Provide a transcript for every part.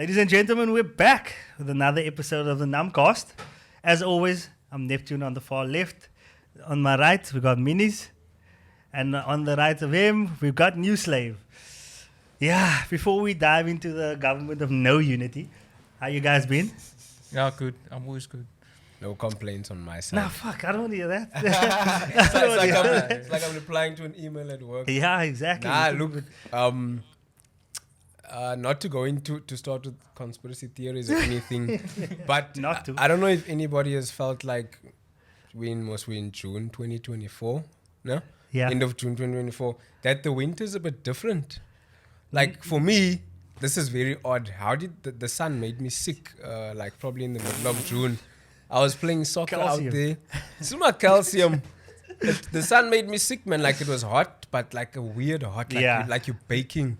Ladies and gentlemen, we're back with another episode of the Numbcast. As always, I'm Neptune on the far left. On my right, we've got Minis. And on the right of him, we've got New Slave. Yeah, before we dive into the government of no unity, how you guys been? Yeah, good. I'm always good. No complaints on my side. Nah, fuck, I don't want to hear that. It's like I'm replying to an email at work. Yeah, exactly. Nah, look, not to go into to start with conspiracy theories or anything, but Not to. I don't know if anybody has felt like we're in June 2024, no? Yeah. End of June 2024, that the winter's a bit different. Like for me, this is very odd. How did the sun made me sick? Like probably in the middle of June, I was playing soccer Calcium. out there. It's not calcium. The sun made me sick, man. Like it was hot, but like a weird hot. Like, Yeah. like you're baking.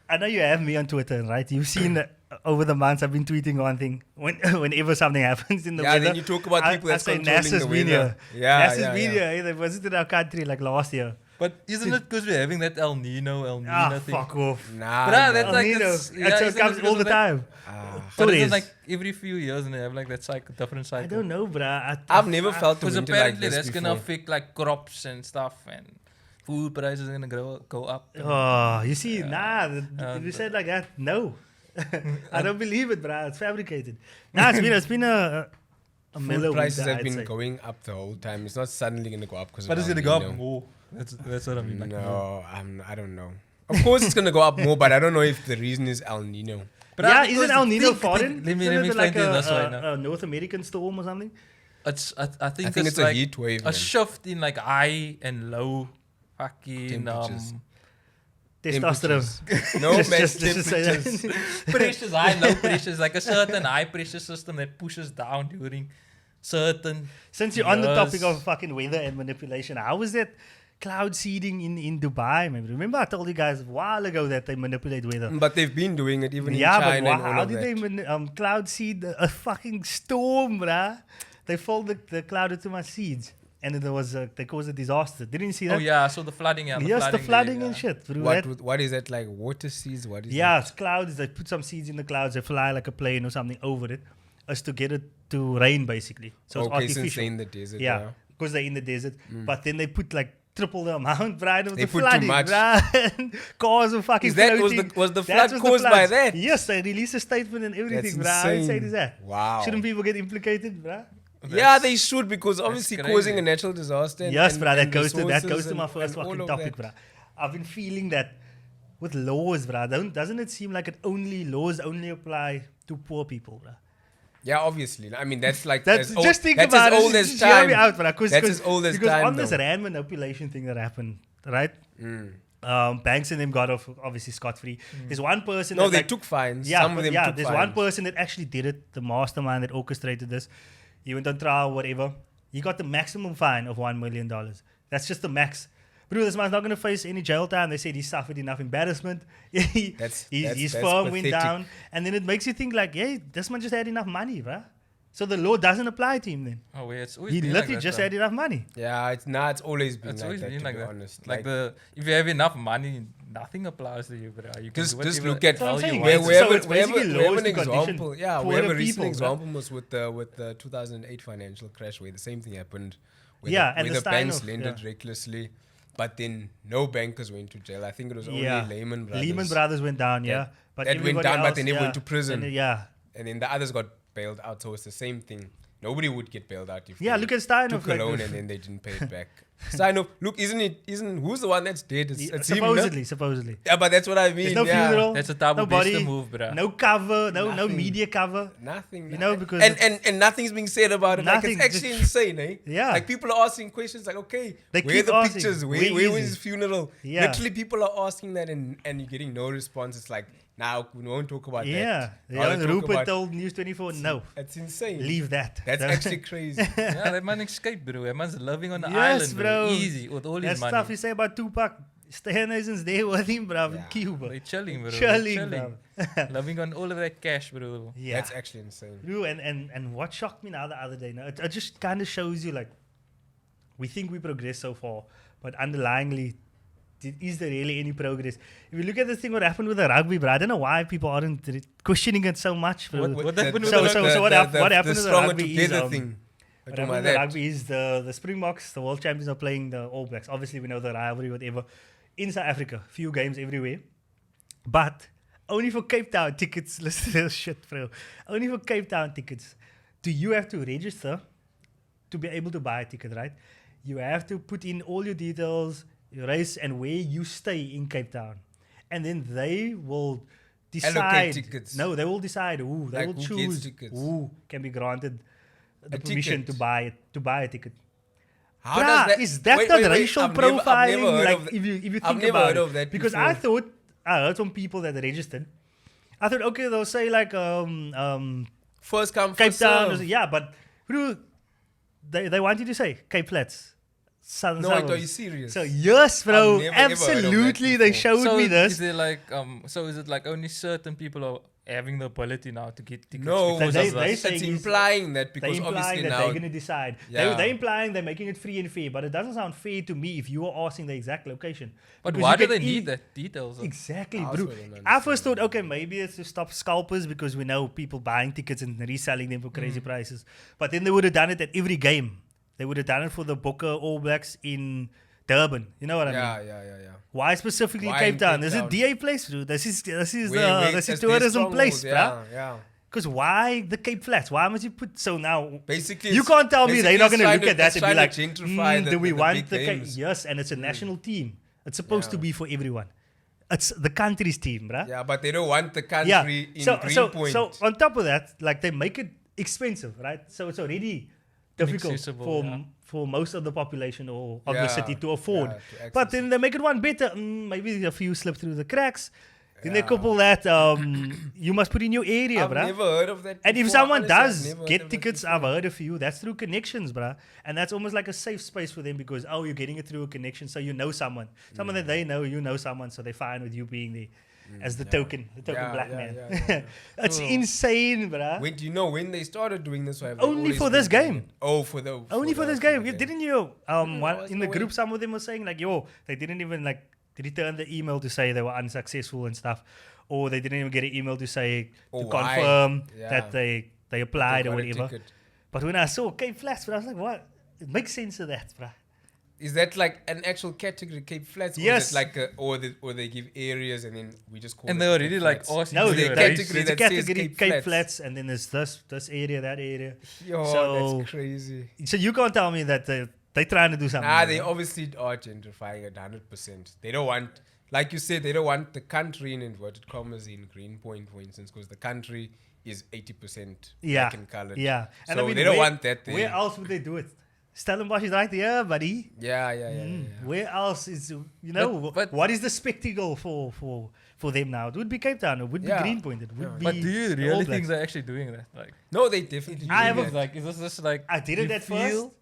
I know you have me on Twitter, right? You've seen that over the months I've been tweeting one thing. Whenever something happens in the weather, then you talk about people that's say controlling NASA's the been weather. here. Yeah, NASA's yeah, been yeah. here. They visited our country like last year. But isn't it because we're having that El Nino Ah, thing? fuck off. Nah, But nah. that's El like Nino. this- And yeah, so it isn't comes it all because the of that? time. But It it's is. like every few years and they have like that different cycle. I don't know, bruh. I've never felt the Because winter like apparently this that's before. gonna affect like crops and stuff, and food prices are gonna go up. and- Oh, you see, Yeah. if you said like that, no. I don't believe it, bruh. It's fabricated. Nah, it's been a mellow Food prices winter, have I'd been say. going up the whole time. It's not suddenly going to go up because But it's gonna go up more. That's what I mean. Like more. No, I don't know. Of course, it's going to go up more, but I don't know if the reason is El Nino. But Yeah, I think isn't it's- El Nino think- foreign? Let me Isn't it explain to you this right now. a North American storm or something? I I think think it's a like heat wave. a man. shift in like high and low fucking Temperatures. Testosterone. No, Just- man, just to say that. temperatures. pressures, high, low pressures, like a certain high pressure system that pushes down during certain. Since you're on the topic Yes. of fucking weather and manipulation, how was that cloud seeding in Dubai? Man? Remember I told you guys a while ago that they manipulate weather? But they've been doing it even Yeah, in but China and all how of did that. they cloud seed a fucking storm, bruh? They fold the cloud into my seeds. And then they caused a disaster. Didn't you see that? Oh yeah, so the flooding, yeah. Yes, the flooding there, and yeah. shit. Bro. That- What is that, like water seeds? What is yeah, that? it's clouds. They put some seeds in the clouds. They fly like a plane or something over it, as to get it to rain, basically. So it's Okay, artificial. since they're in the desert. Yeah, because they're in the desert. But then they put like triple the amount, bruh. It was They the put too flooding, much. bruh. Cars were fucking Is that floating. was the That flood was caused by floods. that? Yes, they released a statement and everything, bruh. How insane. insane is that? Wow. Shouldn't people get implicated, bruh? Yeah, they should, because obviously crazy. causing a natural disaster. And, Yes, and, bruh. That and goes to resources my and- first and all fucking of topic, that. bruh. I've been feeling that with laws, bruh. Doesn't it seem like laws only apply to poor people, bruh? Yeah, obviously. I mean, that's like That's as old, just think that's about as it. old Just as hear me time. out, bruh. That's as old as because time, on this though. rand manipulation thing that happened, right? Mm. Banks and them got off obviously scot free. There's one person. No, that, they like, took fines. Yeah, Some of but them yeah. took There's fines. one person that actually did it, the mastermind that orchestrated this. He went on trial, whatever. He got the maximum fine of $1 million. That's just the max. Bro, this man's not going to face any jail time. They said he suffered enough embarrassment. His firm went pathetic. down. And then it makes you think like, hey, this man just had enough money, bruh. So the law doesn't apply to him then. Oh wait, it's always He been literally like just that, had enough money. Yeah, it's always been It's like always that, been to like be that. honest. Like if you have enough money, nothing applies to you, bro. You can Just do just whatever look at That's what I'm hell saying. you where want. So we it's have we have basically we have laws an to condition example. Yeah, we poorer have a recent people, bruh. example was with the 2008 financial crash where the same thing happened. Where Yeah, the, and where the the banks Steinoff, lended yeah. recklessly, but then no bankers went to jail. I think it was only Yeah. Lehman Brothers. Lehman Brothers went down, yeah. But that went everybody down, but else, they never yeah. went to prison. And, yeah. And then the others got bailed out. So it's the same thing. Nobody would get bailed out if Yeah, they look at Steinoff. took like a loan this. and then they didn't pay it back. Steinoff, look, isn't who's the one that's dead? It's him, no? Supposedly. Yeah, but that's what I mean. There's no yeah. funeral. That's a double Nobody, bester move, bro. No cover, no Nothing. media cover. Nothing. You know, because and nothing's being said about it. Nothing, Like it's actually just- insane, eh? Yeah. Like people are asking questions like, okay, They where are keep the asking, pictures? where Where is was it? his funeral? Yeah. Literally, people are asking that, and you're getting no response. It's like, now we won't talk about yeah. that. Rather talk Rupert about- told News 24, no, That's insane. leave that. That's actually crazy. Yeah, that man escaped, bro. That man's living on the Yes, island, bro. bro. Easy with all That his stuff money. you say about Tupac, Stehenhuizen's there with him, bro, in Yeah. Cuba. They're chilling, bro. Chilling, bro. Living on all of that cash, bro. Yeah. That's actually insane. Bro, and what shocked me now the other day, now, it just kind of shows you like, we think we progress so far, but underlyingly, is there really any progress? If you look at this thing, what happened with the rugby, bro, I don't know why people aren't questioning it so much. Bro. What happened with So- the so- rugby? so what hap- what happened the with the stronger rugby is, together thing. What happened with the rugby is the Springboks, the world champions, are playing the All Blacks. Obviously, we know the rivalry, whatever. In South Africa, few games everywhere. But only for Cape Town tickets, listen to this shit, bro. Only for Cape Town tickets do you have to register to be able to buy a ticket, right? You have to put in all your details, your race, and where you stay in Cape Town. And then they will decide. Allocate tickets. No, they will decide who. They Like will who gets choose tickets. who can be granted the A permission ticket. to buy a ticket. How Bruh, does is that wait, not wait, wait, racial I've never profiling? heard Like, of if you think I've never about heard it, of that because before. I heard from people that registered. I thought, okay, they'll say like First come, Cape first Town, serve. yeah, but bro, they want you to say Cape Flats. Southern No, wait, suburbs. are you serious? So yes, bro, I've never, ever heard of that absolutely. They before. showed So me is this. it like so is it like only certain people are having the ability now to get tickets? No, because they- of they this? say- it's saying is- implying that They're because implying obviously that now they're going to decide. Yeah. They're implying they're making it free and fair, but it doesn't sound fair to me if you are asking the exact location. But Because why you do can they need that details? Exactly, I bro. also don't I first understand. thought, okay, maybe it's to stop scalpers because we know people buying tickets and reselling them for crazy prices. But then they would have done it at every game. They would have done it for the Bokke All Blacks in Durban. You know what I mean? yeah. Why specifically Why Cape in Town? Cape This is Town? DA place, dude. This is Where this is that's their tourism place, stronghold, bruh. Yeah. Because why the Cape Flats? Why must you put so now? Basically, You it's- can't tell me they're not basically going to it's look at trying that to- and be it's like, trying to gentrify do we the want big the Cape? games. Yes, and it's a national team. It's supposed to Yeah. be for everyone. It's the country's team, bruh. Yeah, but they don't want the country Yeah. in So Greenpoint. so on top of that, like they make it expensive, right? So it's already difficult Inaccessible, yeah. for most of the population or of the Yeah, city to afford. yeah, to But access then they make it one better. Maybe a few slip through the cracks. Then they Yeah. couple that you must put in your area, I've bruh. never heard of that. And if before. someone Honestly, I've does never heard get of that tickets, before. I've heard a few. That's through connections, bruh. And that's almost like a safe space for them because, you're getting it through a connection. So you know someone. Someone that they know, you know someone. So they're fine with you being there as the token Yeah, black yeah, man. yeah. It's insane, bruh. Wait, do you know when they started doing this? Or have they Only always for been this doing game. it? Oh, for the Only for this game. Didn't you? One, was in the no group, way. some of them were saying like, they didn't even like return the email to say they were unsuccessful and stuff. Or they didn't even get an email to say, Oh, to why? confirm Yeah. that they applied or Got a whatever. ticket. But when I saw Cape Flats, I was like, what? It makes sense of that, bruh. Is that like an actual category, Cape Flats? Or Yes. is it like or they give areas and then we just call And it they Cape already like Flats? asking No, you the to category raise- there's a that says category Cape Cape Flats. Flats, and then there's this area, that area. Yo, So- that's crazy. So you can't tell me that they're trying to do something. Nah, they bruh. obviously are gentrifying it 100%. They don't want, like you said, they don't want the country in inverted commas in Greenpoint, for instance, because the country is 80% Yeah, black and colored. yeah. And So they don't want that Where there. else would they do it? Stellenbosch is right there, buddy. Yeah. Where else is But- what is the spectacle for them now? It would be Cape Town. It would Yeah. be Greenpoint. It would Yeah. be. But do you the All really Blacks. think they're actually doing that? Like, No, they definitely I do have a- that. like, is this just like I didn't you at feel? first.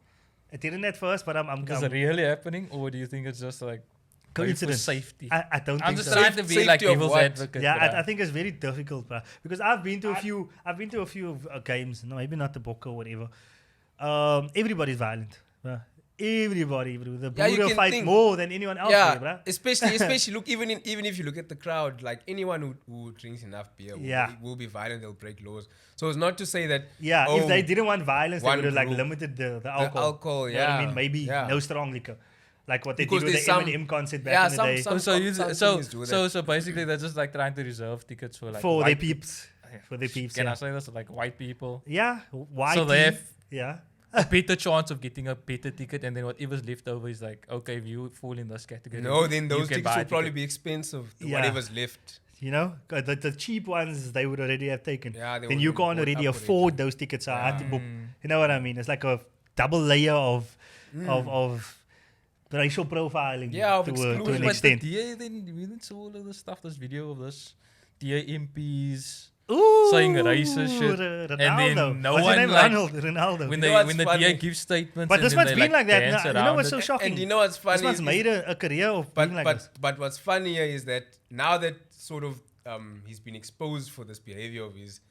I didn't at first, but I'm Is it really happening, or do you think it's just like maybe for coincidence. safety? I don't I'm think just so. trying to be like Safety of devil's what? advocate. Yeah, bruh. I think it's very difficult, bruh. Because I've been to a few. I've been to a few games. No, maybe not the Bokke or whatever. Everybody's violent, bruh. Everybody, bro. The Yeah, you Boere can fight think- more than anyone else, Yeah, here, bruh. especially look even if you look at the crowd, like anyone who drinks enough beer will be violent. They'll break laws. So it's not to say that Yeah, oh, if they didn't want violence, they one would have like group. limited the the alcohol. alcohol, You know what I yeah, mean? Maybe yeah. no strong liquor, like what they Because did with there's the some- Eminem concert back yeah, in the day. some- So companies do that. so basically they're just like trying to reserve tickets for like for their white peeps, for their peeps. Can Yeah, I say this? Like white people. yeah. White So they have yeah. a better chance of getting a better ticket, and then whatever's left over is like, okay, if you fall in this category, no, then you those can tickets buy a will probably ticket. be expensive. Yeah. Whatever's left. You know, the cheap ones they would already have taken. Yeah, they Then would you have can't bought already up afford those tickets. So I had to book. You know what I mean? It's like a double layer of racial profiling. Yeah, of to exclusion. an But extent. the DA then we didn't see all of this stuff. This video of this DA MPs Ooh, saying racist shit, Ronaldo. and then no What's his one name? like Ronaldo. when know they what's when the funny? DA gives statements. But and this then one's they, been like that. dance Now, you know around what's it. so shocking? And you know what's funny? This one's is- made a career of being like this. but what's funnier is that now that sort of he's been exposed for this behavior of his,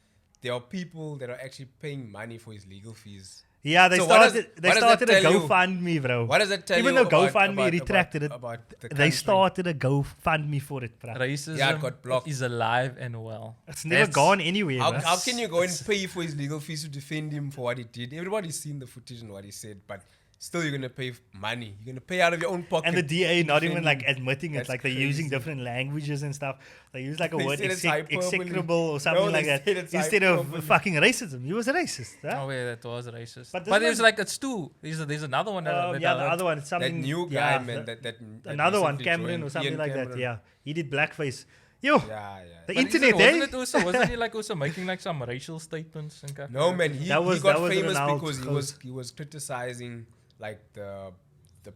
there are people that are actually paying money for his legal fees. Yeah, they So what started. does- They what does that started a tell you? GoFundMe, bro. What does that tell Even you though about- GoFundMe about- retracted about it, the they country? started a GoFundMe for it, bro. Racism Yeah, it got blocked. is alive and well. It's never That's- gone anywhere, How, bro. how can you go and pay for his legal fees to defend him for what he did? Everybody's seen the footage and what he said, but still you're gonna pay money. You're gonna pay out of your own pocket. And the DA not even defend like him. admitting it. That's Like they're using crazy. different languages and stuff. They use like a They word said it's hyperbole. execrable or something No, like they that said it's instead hyperbole. of fucking racism. He was a racist. Huh? Oh yeah, that was racist. But But, this it's one- like it's two. There's another one. That Yeah, I the heard. other one. It's That something. new guy, yeah, man. the- That another one, recently Cameron joined, or something Ian like Cameron. that. Yeah, he did blackface. Yo, Yeah, yeah. the But internet, wasn't eh? it also, wasn't he like also making like some racial statements and stuff? No, man, he That was- got that was famous Ronaldo's because close. he was criticizing like the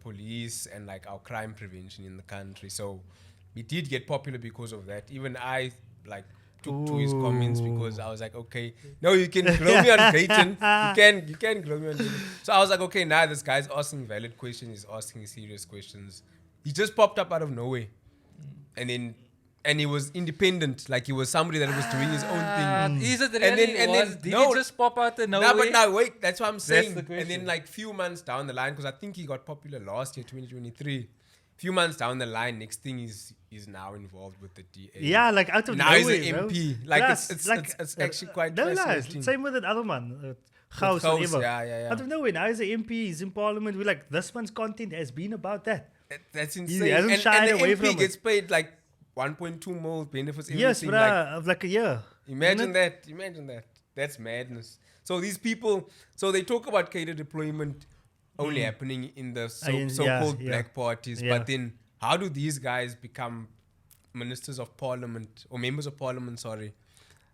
police and like our crime prevention in the country. So he did get popular because of that. Even I like took to his comments because I was like, okay, no, you can grow me on Gaten. You can grow me on Gaten. So I was like, okay, now this guy's asking valid questions, he's asking serious questions. He just popped up out of nowhere. And he was independent, like he was somebody that was doing his own thing. Is it And really? then- and was? then- Did no. he just pop out of No, nowhere? but now wait, that's what I'm saying. the And question. then like few months down the line, because I think he got popular last year, 2023. Few months down the line, next thing is now involved with the DA. Yeah, like out of Now nowhere, he's an bro. MP. Like Yeah, it's actually quite no lies. fascinating. Same with that other one, Gauss, Gauss, whatever. yeah. Out of nowhere, now he's an MP. He's in Parliament. We're like, this one's content has been about that. That's He insane. hasn't And shied the away MP from it. gets paid like 1.2 mil benefits. Yes, everything, bruh, like, of like a year. Imagine Isn't it? that. Imagine that. That's madness. So these people, so they talk about cater deployment only happening in the so-called yeah. black parties, Yeah. but then how do these guys become ministers of parliament or members of parliament? Sorry,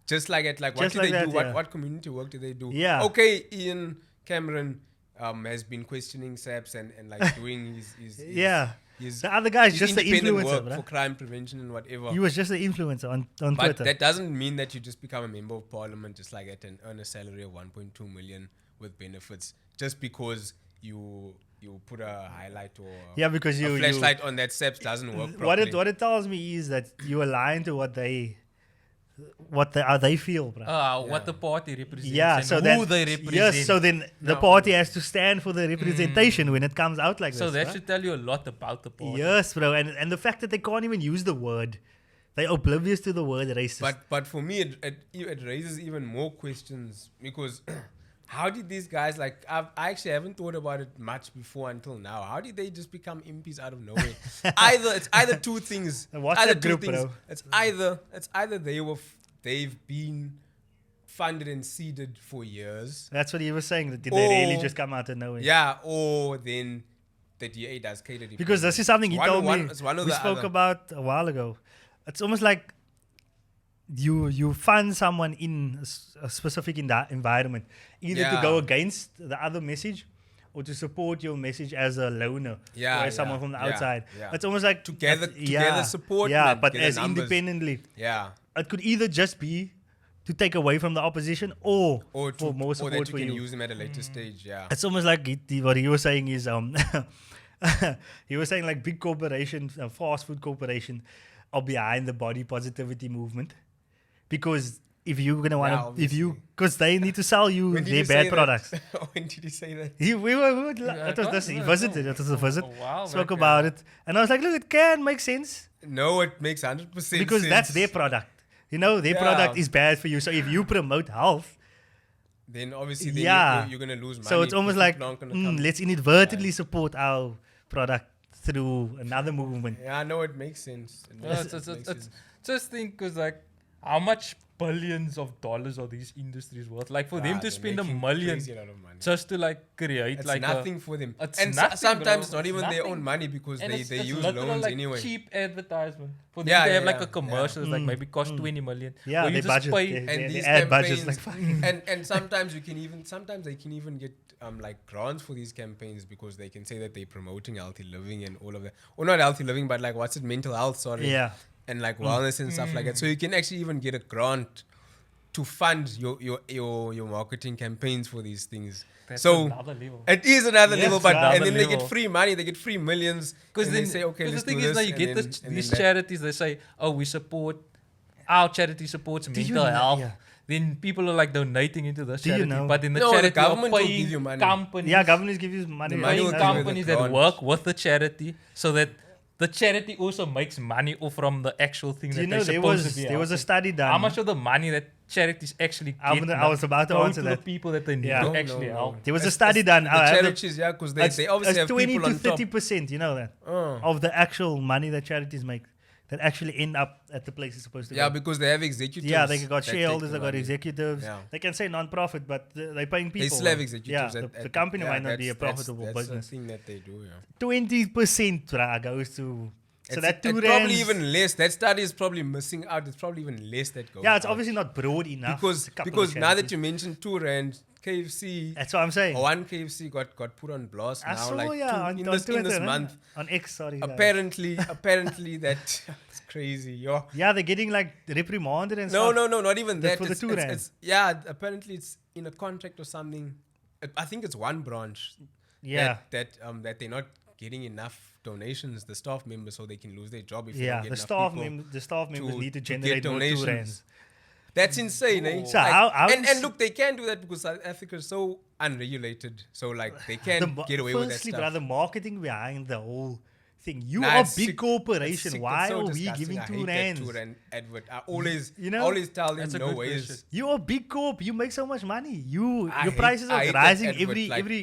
just like it. Like what Just do like they that, do? yeah. What community work do they do? Yeah. Okay, Ian Cameron has been questioning SAPS and like doing his Yeah. his The other guy's his just the independent influencer, work for bruh. crime prevention and whatever. He was just an influencer on But Twitter. that doesn't mean that you just become a member of parliament just like that and earn a salary of 1.2 million with benefits just because you put a highlight or Yeah, because a you flashlight on that SEPs doesn't work properly. what it tells me is that you align to what they they feel, bro. What the party represents Yeah, and so who then they represent. yes, so then the party has to stand for the representation when it comes out like So this. that bruh. should tell you a lot about the party. Yes, bro, and the fact that they can't even use the word, they're oblivious to the word racist. But for me, it raises even more questions because how did these guys like? I actually haven't thought about it much before until now. How did they just become MPs out of nowhere? It's either two things. The WhatsApp Either two group, things. bro. It's either they've been funded and seeded for years. That's what he was saying. That did they really Or- just come out of nowhere? Yeah, or then the DA does cater Because this is something he told me. It's one or We the spoke other. about a while ago. It's almost like you fund someone in a specific environment, either to Yeah. go against the other message or to support your message as a loner Yeah, or as someone yeah, from the yeah, outside. yeah. It's almost like Together support, Yeah, man, but together as numbers. independently, Yeah. it could either just be to take away from the opposition or Or for more or support that for you can you. use them at a later stage. Yeah. It's almost like what he was saying is he was saying like big corporations, fast food corporation, are behind the body positivity movement because if you're gonna Yeah, want to, because they need to sell you When did their you say bad that? products. When did he say that? He visited. It was a visit. Wow, Spoke like, about it, and I was like, look, it can make sense No, it makes 100% because that's sense. their product. You know, their Yeah. product is bad for you. So if you promote health, Then obviously Yeah. you're going to lose money. so it's almost like People aren't gonna come. let's inadvertently support our product through another movement. Yeah, I know it makes sense. It Yeah, makes it's sense. just think, because like, how much billions of dollars are these industries worth? Like for them to they're spend a making million crazy lot of money. just to like create It's like nothing for them. it's And nothing, sometimes bro. it's not It's even their nothing. own money because and they it's use literal, loans like anyway. cheap advertisement for them Yeah, to yeah, have like yeah, a commercial like maybe cost 20 million. Yeah, where they you just budget. pay- They And these add budgets campaigns, like fucking. and sometimes they can even get like grants for these campaigns because they can say that they're promoting healthy living and all of that, or not healthy living, but like what's it, mental health, sorry, Yeah. and like wellness and stuff like that. So you can actually even get a grant to fund your marketing campaigns for these things. That's So another level. it is another Yes, level, but another and then they level. get free money, they get free millions, Because and then they say, okay, the let's thing do is this. now you and get then- this, and these then that. charities, they say, oh, we support, our charity supports you mental know- health. yeah. then people are like donating into the Do you charity. know? But in the No, the charity, government will paying give you money. companies. Yeah, governors give you money. The money Paying will give you the companies that grant. work with the charity so that the charity also makes money off from the actual thing Do that you they're know supposed to be there was a helping. study done? How much of the money that charities actually I get was about to go answer to that. the people that they need Yeah. to No, actually no, no. help? There was a study done. The I have the- charities, yeah, because they obviously it's have 20 people to on top. 30%, you know that, of the actual money that charities make that actually end up at the place it's supposed to Yeah, go. because they have executives. Yeah, they got that take shareholders, the they got money. executives. Yeah. They can say non-profit, but they're paying people. They still have right? executives. Yeah, at- the at- company yeah, might not be a that's- profitable that's business. the thing that they do, yeah. 20% goes to. So that it's two probably rands. even less. That study is probably missing out. It's probably even less that goes Yeah, it's out. obviously not broad enough. because It's a couple because of now that charities. you mentioned £2, KFC, That's what I'm saying. one KFC got put on blast I now. saw, like yeah, in on this Twitter, month. on X, sorry. guys. Apparently that it's crazy. Yo. Yeah, they're getting like reprimanded and No, stuff. no, not even That's that. for the It's, two it's, rand. it's yeah. Apparently it's in a contract or something. I think it's one branch. Yeah. That they're not getting enough donations, the staff members, so they can lose their job if they Yeah, don't get the enough staff people. the staff members to- need to to get generate more two donations. rands. That's insane, eh? So how and is- look, they can do that because South Africa is so unregulated. So like they can get away with that Firstly, stuff. brother, marketing behind the whole thing. You Nah, are it's big sick. corporation. It's sick. Why It's so are we disgusting. giving I two hate that rands? two-rand advert. I always, You know? always tell them That's a no good ways. question. You are big corp. You make so much money. Your hate- prices I are hate that rising advert,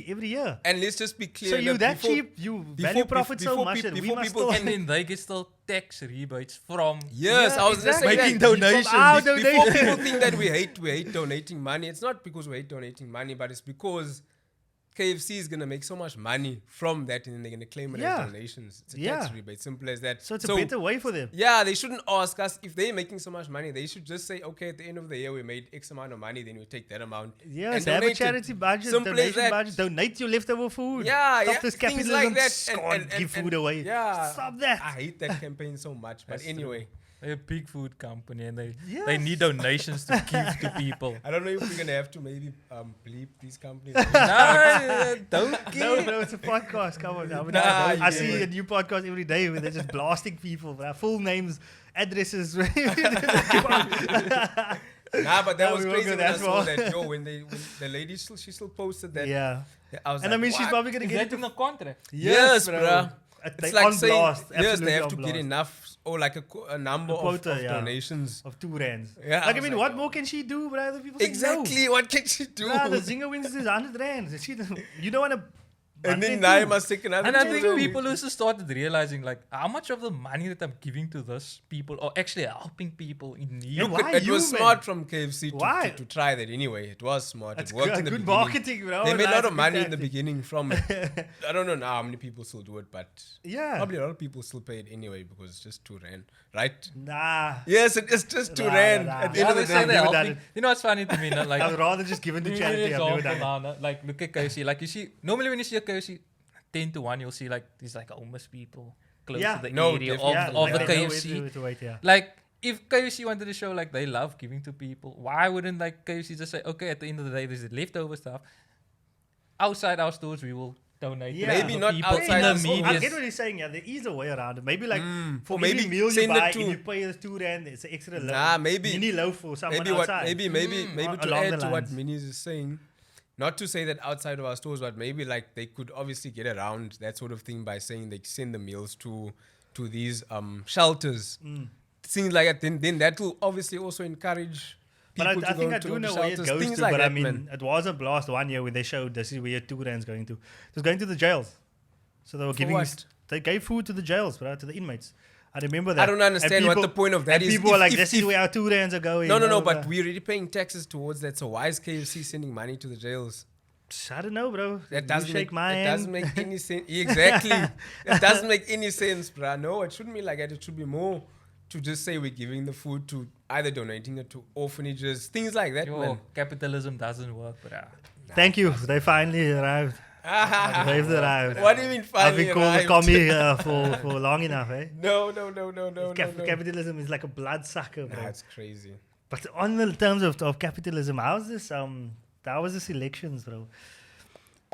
every year. And let's just be clear. So you look, that before- cheap, you before- value profit so before much peop- that we before must people still And then they get still tax rebates from Yes, Yeah, I was just exactly. saying making that. donations. our Before donation. people think that we hate donating money, it's not because we hate donating money, but it's because KFC is gonna make so much money from that, and then they're gonna claim it Yeah. as donations. It's a Yeah. tax rebate, simple as that. So it's a better way for them. Yeah, they shouldn't ask us if they're making so much money. They should just say, okay, at the end of the year we made X amount of money, then we take that amount. Yes, and have a donate it. charity budget, Simple as donation that. budget, donate your leftover food. Yeah, Stop yeah, this things capitalism. like that. Can't give food away. Yeah, Stop that. I hate that campaign so much. But That's true. anyway, They're a big food company and they Yes. need donations to give to people. I don't know if we're gonna have to maybe bleep these companies. No, don't No, give. bro, it's a podcast. Come on. Now. Nah, I yeah. see a new podcast every day where they're just blasting people. Bro. Full names, addresses. Nah, but that No, was we won't crazy go when I that saw far. that. Yo, when the lady she still posted that. Yeah. I was And like, I mean, she's what? probably going to Is get that in into... the contract? Yes, bruh. They It's like on saying blast. yes, they absolutely have on to get blast enough or like a number A quota, of yeah. donations. of 2 rands. Yeah, I Like, I was mean, like, what oh. more can she do, brother? People say Exactly, what can she do? No. Nah, the Zinger wings is 100 rands. You don't want to... And then now I must take another. And I two think rands. people also started realizing like how much of the money that I'm giving to this people are actually helping people in need. Yeah, Look, why it you, was man? smart from KFC Why? to try that anyway. It was smart. That's it worked good, in the good beginning. marketing, bro. They made a That's lot of good money in the tactic. beginning from it. I don't know now how many people still do it, but Yeah. probably a lot of people still pay it anyway because it's just 2 rand, right? Nah. Yes, it is just 2 Nah, rand nah, at the nah. end of they the say day. I've they're never done helping. You know what's funny to me? Now, like, I'd rather just give it to give you an charity. I've never example done it. now, like look at KFC. Like you see, normally when you see a KFC, 10 to 1, you'll see like these like homeless people close Yeah. to the No, area definitely. of like the they know where KFC. to wait, yeah. Like if KFC wanted to show like they love giving to people, why wouldn't like KFC just say, okay, at the end of the day, there's the leftover stuff. Outside our stores, we will donate. Yeah. to Maybe the not people outside in our the stores. I media. get what he's saying. Yeah, there is a way around it. Maybe like for Or maybe every meal you send it buy, to- if you pay us 2 rand, it's an extra Nah, maybe- mini loaf for someone Maybe what? outside. Maybe to along add the to what lines. Minis is saying. Not to say that outside of our stores, but maybe like they could obviously get around that sort of thing by saying they send the meals to these shelters. Things like that. Then that will obviously also encourage But people I to think go I to do the know where it shelters. goes Things to, like but that, I mean, man. it wasn't blast one year when they showed this is where your 2 rand's going to. It was going to the jails. So they were giving, what? they gave food to the jails, bro, to the inmates. I remember that. I don't understand And what people- the point of that and is. people were If- like, if- this is if- where our 2 rands are going. No, blah, but blah. we're already paying taxes towards that. So why is KFC sending money to the jails? I don't know, bro. That You doesn't shake make, my it hand. doesn't make any sense. Exactly. It doesn't make any sense, bruh. No, it shouldn't be like that. It should be more to just say we're giving the food to either donating it to orphanages, things like that, Yo, man. capitalism doesn't work, but Thank you. They finally arrived. They've arrived. What do you mean I've finally been called a arrived? commie for long enough, eh? No. Capitalism is like a bloodsucker, bro. That's crazy. But on the terms of capitalism, how's this? How was this elections, bro?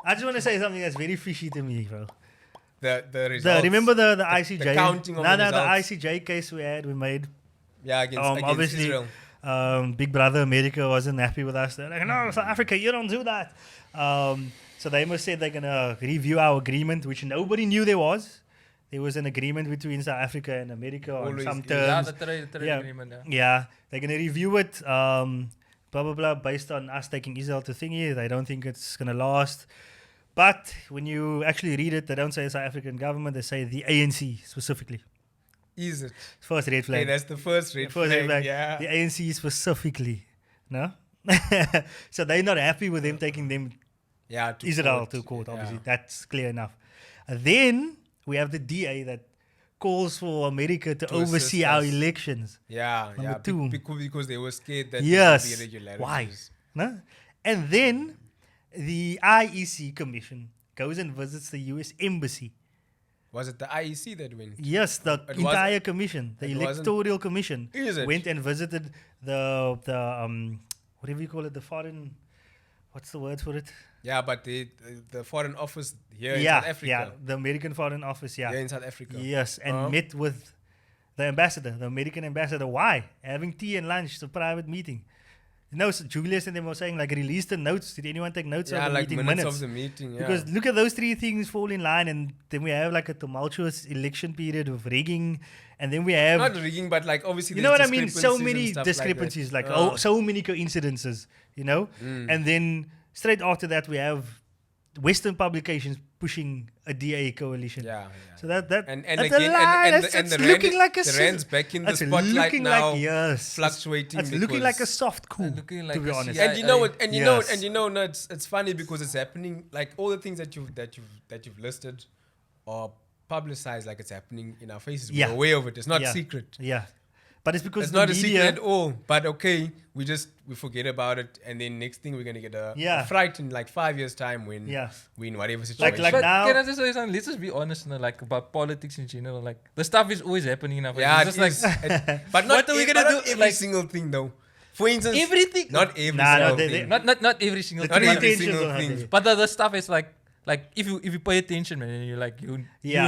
I just want to say something that's very fishy to me, bro. The results. Remember the ICJ? counting of No, the the results. ICJ case we made. Yeah, against Obviously, Israel. Big Brother America wasn't happy with us. They're like, no, South Africa, you don't do that. So they must say they're going to review our agreement, which nobody knew there was. There was an agreement between South Africa and America on Always some is. Yeah, terms. the trade Yeah. agreement. Yeah. Yeah, they're going to review it, blah, blah, blah, based on us taking Israel to thingy. They don't think it's going to last. But when you actually read it, they don't say South African government, they say the ANC specifically. Is it? First red Hey, flag. that's the first red First red flag. flag. Yeah. The ANC specifically. No? So they're not happy with them taking them Yeah. To Israel court. to court, obviously. Yeah. That's clear enough. Then we have the DA that calls for America to oversee assist our us. elections. Yeah. Number Yeah. two. Because they were scared that Yes. there would be irregularities. Why? No? And then the IEC Commission goes and visits the US Embassy. Was it the IEC that went? Yes, the It entire wasn't- commission, the it wasn't- electoral commission, Is it? went and visited the whatever you call it, the foreign, what's the word for it? Yeah, but the foreign office here in Yeah, South Africa. yeah, the American Foreign Office, yeah. Here in South Africa. Yes, and Uh-huh. met with the ambassador, the American ambassador. Why? Having tea and lunch, it's a private meeting. No, so Julius and them were saying, like, release the notes. Did anyone take notes Yeah, of the like meeting minutes minutes? of the meeting. Yeah. Because look at those three things fall in line, and then we have like a tumultuous election period of rigging, and then we have, not rigging, but like obviously you know what I there's mean? So discrepancies and many stuff like that. discrepancies, like oh, so many coincidences, you know? Mm. And then straight after that, we have Western publications pushing a DA coalition. Yeah, yeah. So that and that's again, a lie. and That's the it's rand, looking like a the rand's back in the it's spotlight looking now, like, yes, fluctuating. it's looking like a because- soft coup, looking to like be a honest. CIA. And you know what? And you know, Yes. and you know, no, it's funny because it's happening. Like all the things that you've listed are publicized, like it's happening in our faces. Yeah. We're aware of it. It's not Yeah. secret. Yeah, but it's because It's the not a media, secret at all. But okay, we forget about it, and then next thing we're gonna get a fright in like 5 years time when Yeah. we in whatever situation. Like But now- can I just say something? Let's just be honest, no, like about politics in general. Like the stuff is always happening in our yeah, faces. it It's just is. like But not What are we ev- gonna but do? not every Like- single thing though. For instance, everything. not every Nah, no, single they- thing. Not every single The Not thing. every intentions single are thing. there. But the stuff is like if you pay attention, man, and you're like you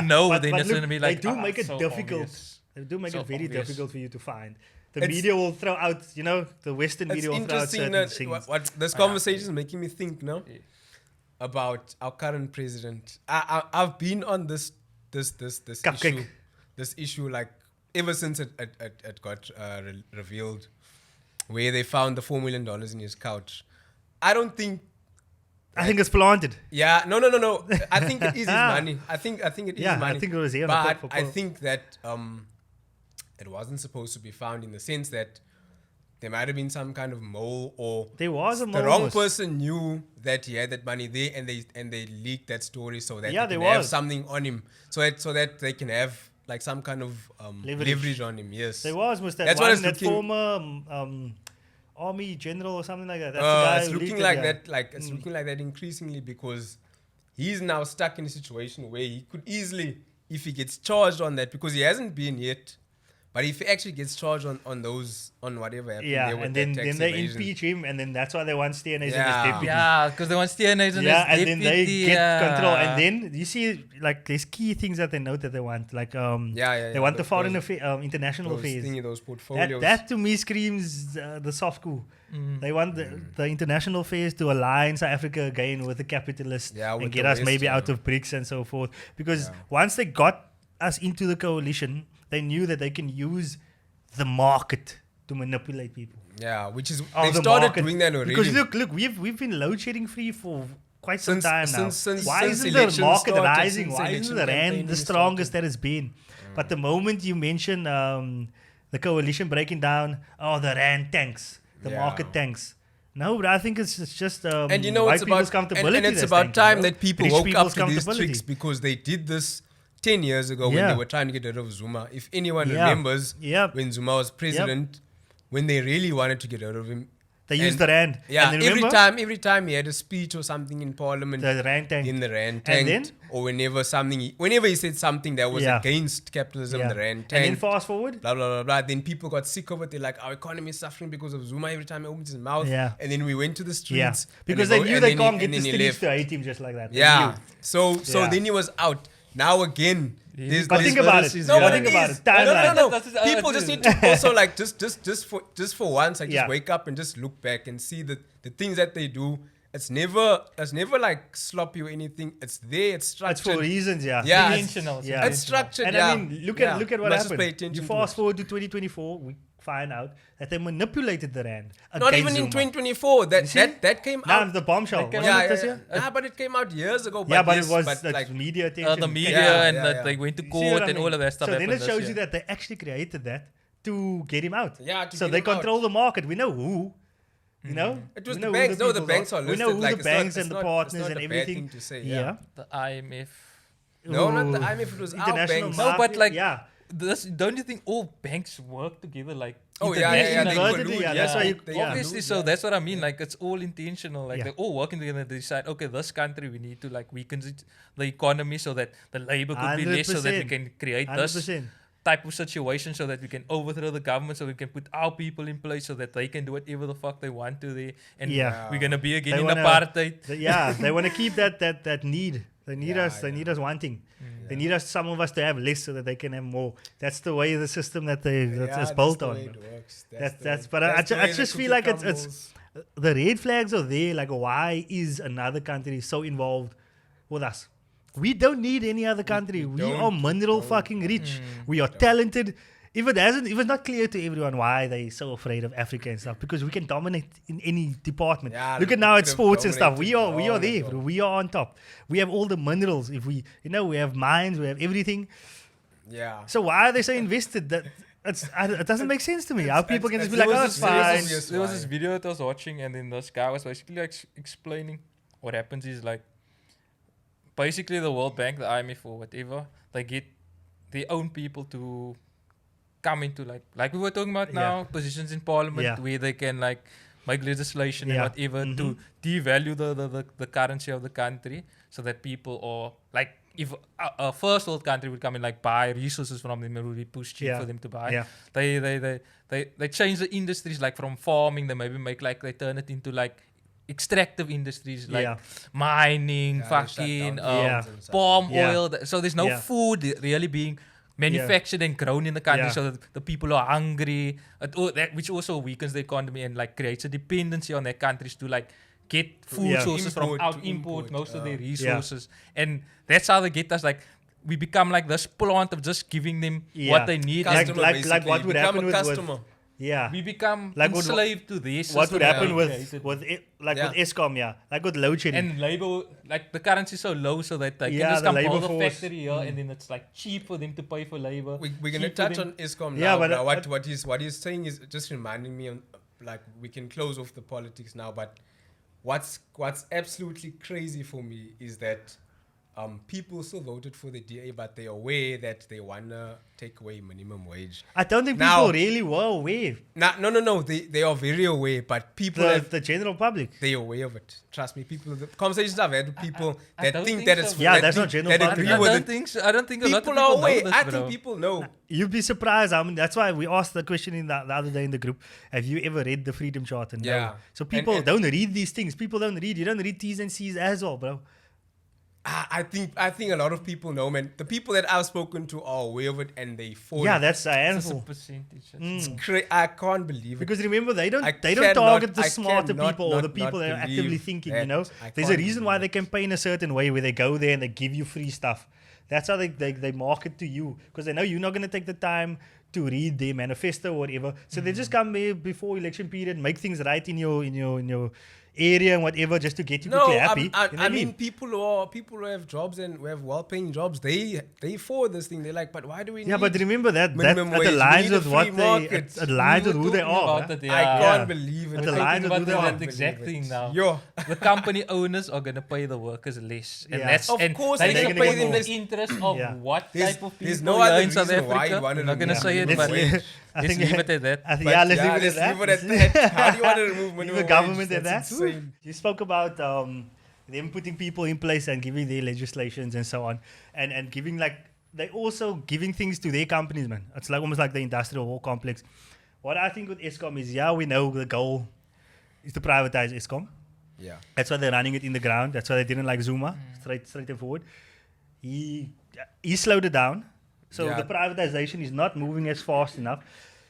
know, but, then but it's look, gonna be like they do ah, make it so difficult. obvious. They do make So it very obvious. difficult for you to find. The It's- media will throw out, you know, the Western It's media will throw out interesting certain that things. what this conversation is making me think, no, Yeah. about our current president. I've been on this Cupcake. issue, this issue like ever since it got revealed, where they found the $4 million in his couch. I don't think. I think it's planted. Yeah, no. I think it is his money. I think it is Yeah, his money. I think it was here on the But top for I Paul. think that it wasn't supposed to be found in the sense that there might have been some kind of mole or There was a the mole. wrong person knew that he had that money there, and they leaked that story so that Yeah, they there can have was. something on him, so that they can have like some kind of leverage on him. Yes, There was, Mr. That's what one, it's that looking- former army general or something like that. That's It's the guy who looking leaked like it, yeah. that. Like it's looking like that increasingly because he's now stuck in a situation where he could easily, if he gets charged on that, because he hasn't been yet. But if he actually gets charged on those, on whatever happened Yeah, there with and that then tax they evasion. impeach him, and then that's why they want Steyn as Yeah. his deputy. Yeah, because they want Steyn on Yeah, his and then they deputy, get control, and then you see, like, there's key things that they note that they want, like, they want the foreign international affairs. Those portfolios. That to me screams the soft coup. They want the international affairs to align South Africa again with the capitalists Yeah, with and get the us West, maybe yeah. out of BRICS and so forth. Because once they got us into the coalition, they knew that they can use the market to manipulate people. Yeah, which is Oh, they the started market. doing that already. Because look, we've been load shedding free for quite some Since- time now. since- Why since isn't the elections market started, rising? since Why isn't election the rand campaigning the started. strongest that it's been? But the moment you mention the coalition breaking down, the rand tanks, the Yeah. market tanks. No, but I think it's just and you know white it's about people's comfortability. and it's that's about tanking, time you know? that people Rich woke up people's to these comfortability. tricks, because they did this 10 years ago when Yeah. they were trying to get rid of Zuma. If anyone Yeah. remembers Yep. when Zuma was president, when they really wanted to get rid of him, They used and- the rand. yeah, and then every remember, time he had a speech or something in parliament, the rand tank. in the rand And tanked, then- or whenever he said something that was Yeah. against capitalism, Yeah. the rand And then tanked. fast forward. Blah, blah, blah, blah. Then people got sick of it. They're like, our economy is suffering because of Zuma every time he opens his mouth. Yeah. And then we went to the Yeah, streets. and because go- they knew and they then he- can't get and the then he streets left. to hate him just like that. They Yeah. knew. So Yeah. then he was out. Now again, But think about it. No, but think it about is. it. No, Timeline. no. That's- People just need to also like just for once, like Yeah. just wake up and just look back and see the things that they do. It's never like sloppy or anything. It's there. It's It's structured. for reasons, yeah. Yeah, Intentional. Yeah. It's structured. And yeah. I mean, look at what Let's just happened. pay attention You to fast it. forward to 2024, we find out that they manipulated the rand. Not against even in Zuma. 2024. see? That came Nah, out. the bombshell. That came Wasn't Yeah, it this yeah, year? yeah. Nah, but it came out years ago. Yeah, but yes, it was but like media attention. The media Yeah, and yeah, that yeah. they went to You see what court I and mean? all of that stuff. So then happened it this shows year. you that they actually created that to get him out. Yeah, to so get they him out. control the market. We know who. You know? It was We the know who banks. No, the people banks are We listed. know who like, the it's not- banks it's and the not- partners it's and not a bad everything. thing to say. Yeah. The IMF. No, not the Ooh. IMF. It was our International banks. No, market. but like yeah. this, don't you think all banks work together like Oh, yeah, yeah, yeah. They internationally? Inverted, collude, yeah, that's why you- they yeah. Obviously, collude, so yeah. that's what I mean. Like it's all intentional. Like Yeah. they're all working together to decide. Okay, this country we need to like weaken the economy so that the labor could be less, so that we 100%. can create this 100%. type of situation, so that we can overthrow the government, so we can put our people in place, so that they can do whatever the fuck they want to there. And Yeah. we're gonna be again They in wanna- apartheid. Yeah, they want to keep that need. They need Yeah, us. They yeah. need us wanting. They need us. Some of us to have less so that they can have more. That's the way the system that is built on. Bro. That's. But I just feel like it's the red flags are there. Like, why is another country so involved with us? We don't need any other country. We don't- are mineral don't. fucking rich. We are talented. If it's not clear to everyone why they're so afraid of Africa and stuff, because we can dominate in any department. Yeah, Look at we now at could've sports and stuff. We are dominated there. all Bro. of We are on top. We have all the minerals. If we have mines, we have everything. Yeah. So why are they so invested? That it doesn't make sense to me. How people can just be there like, was oh, this- it's there was fine. this- There was why. this video that I was watching, and then this guy was basically like explaining what happens is like basically the World Bank, the IMF or whatever, they get their own people to come into like we were talking about Yeah. now, positions in parliament Yeah. where they can like make legislation Yeah. and whatever to devalue the currency of the country, so that people are like, if a first world country would come and like buy resources from them, it would be pushed cheap Yeah. for them to buy. Yeah. They change the industries, like from farming, they maybe make like they turn it into like extractive industries like Yeah. mining, Yeah, they shut fucking down Yeah. farms and stuff. palm Yeah. oil. So there's no Yeah. food really being manufactured and grown in the country, Yeah. so that the people are hungry. Which also weakens the economy and like creates a dependency on their countries to like get food Yeah. sources from Import, out to import import, most of their Yeah. resources, and that's how they get us. Like we become like this plant of just giving them Yeah. what they need. Like- Customer, like basically. what would Become happen a with- customer. Yeah. We become Like what- enslaved to their system. What would that happen they with created. with Yeah. ESCOM? Yeah, like with load shedding. And labor, like the currency is so low, so that they Yeah, can just the come labor build a force. factory here, and then it's like cheap for them to pay for labor. We're gonna cheap for touch them- on ESCOM now. Yeah, but, Now, what he's saying is just reminding me on, like, we can close off the politics now. But what's absolutely crazy for me is that people still voted for the DA, but they're aware that they wanna take away minimum wage. I don't think Now- people really were aware. No. They are very aware, but people The general public. they're aware of it. Trust me, people. The conversations I've had with people I that don't think think that so, it's bro. Yeah, that that's think- not general that public. agree I with don't it. think so. I don't think a lot of People people are know aware. this, I bro. think people know. You'd be surprised. I mean, that's why we asked the question in the other day in the group. Have you ever read the Freedom Charter? No. Yeah. So people And- don't read these things. People don't read. You don't read T's and C's as well, bro. I think a lot of people know, man. The people that I've spoken to are aware of it, and they follow. Yeah, that's a It's just a handful. percentage. I can't believe it. Because remember, they don't I target cannot- the I smarter cannot people or the not people that are believe actively thinking. You that. know, I there's a can't reason why believe they campaign a certain way where they go there and they give you free stuff. That's how they market to you, because they know you're not going to take the time to read their manifesto or whatever. So they just come there before election period, make things right in your area and whatever, just to get you quickly happy. You know what I mean, people who have jobs and who have well-paying jobs, they forward this thing. They're like, but why do we? Yeah, need but remember that minimum wage? We aligns need a with what free they market. it aligns with who they are. About bruh. it, I yeah. can't believe it. It We're aligns thinking with about who they that are. exact thing now. Yo, The company owners are gonna pay the workers less, and Yeah. that's Of and course they they're should gonna pay get them more. the interest of Yeah. what There's- type of people there's no here other in South reason why Africa. you'd wanna I'm not gonna remove say it, minimum but wage. I let's think leave it at that. I think But yeah, let's yeah, leave it at let's that. leave it at that. How do you want to remove Leave minimum the wage? government at that. That's insane. You spoke about them putting people in place and giving their legislations and so on, and giving they also giving things to their companies, man. It's like almost like the industrial war complex. What I think with ESCOM is, we know the goal is to privatize ESCOM. Yeah. That's why they're running it in the ground. That's why they didn't like Zuma, straight and forward. he slowed it down. So Yeah. the privatization is not moving as fast enough.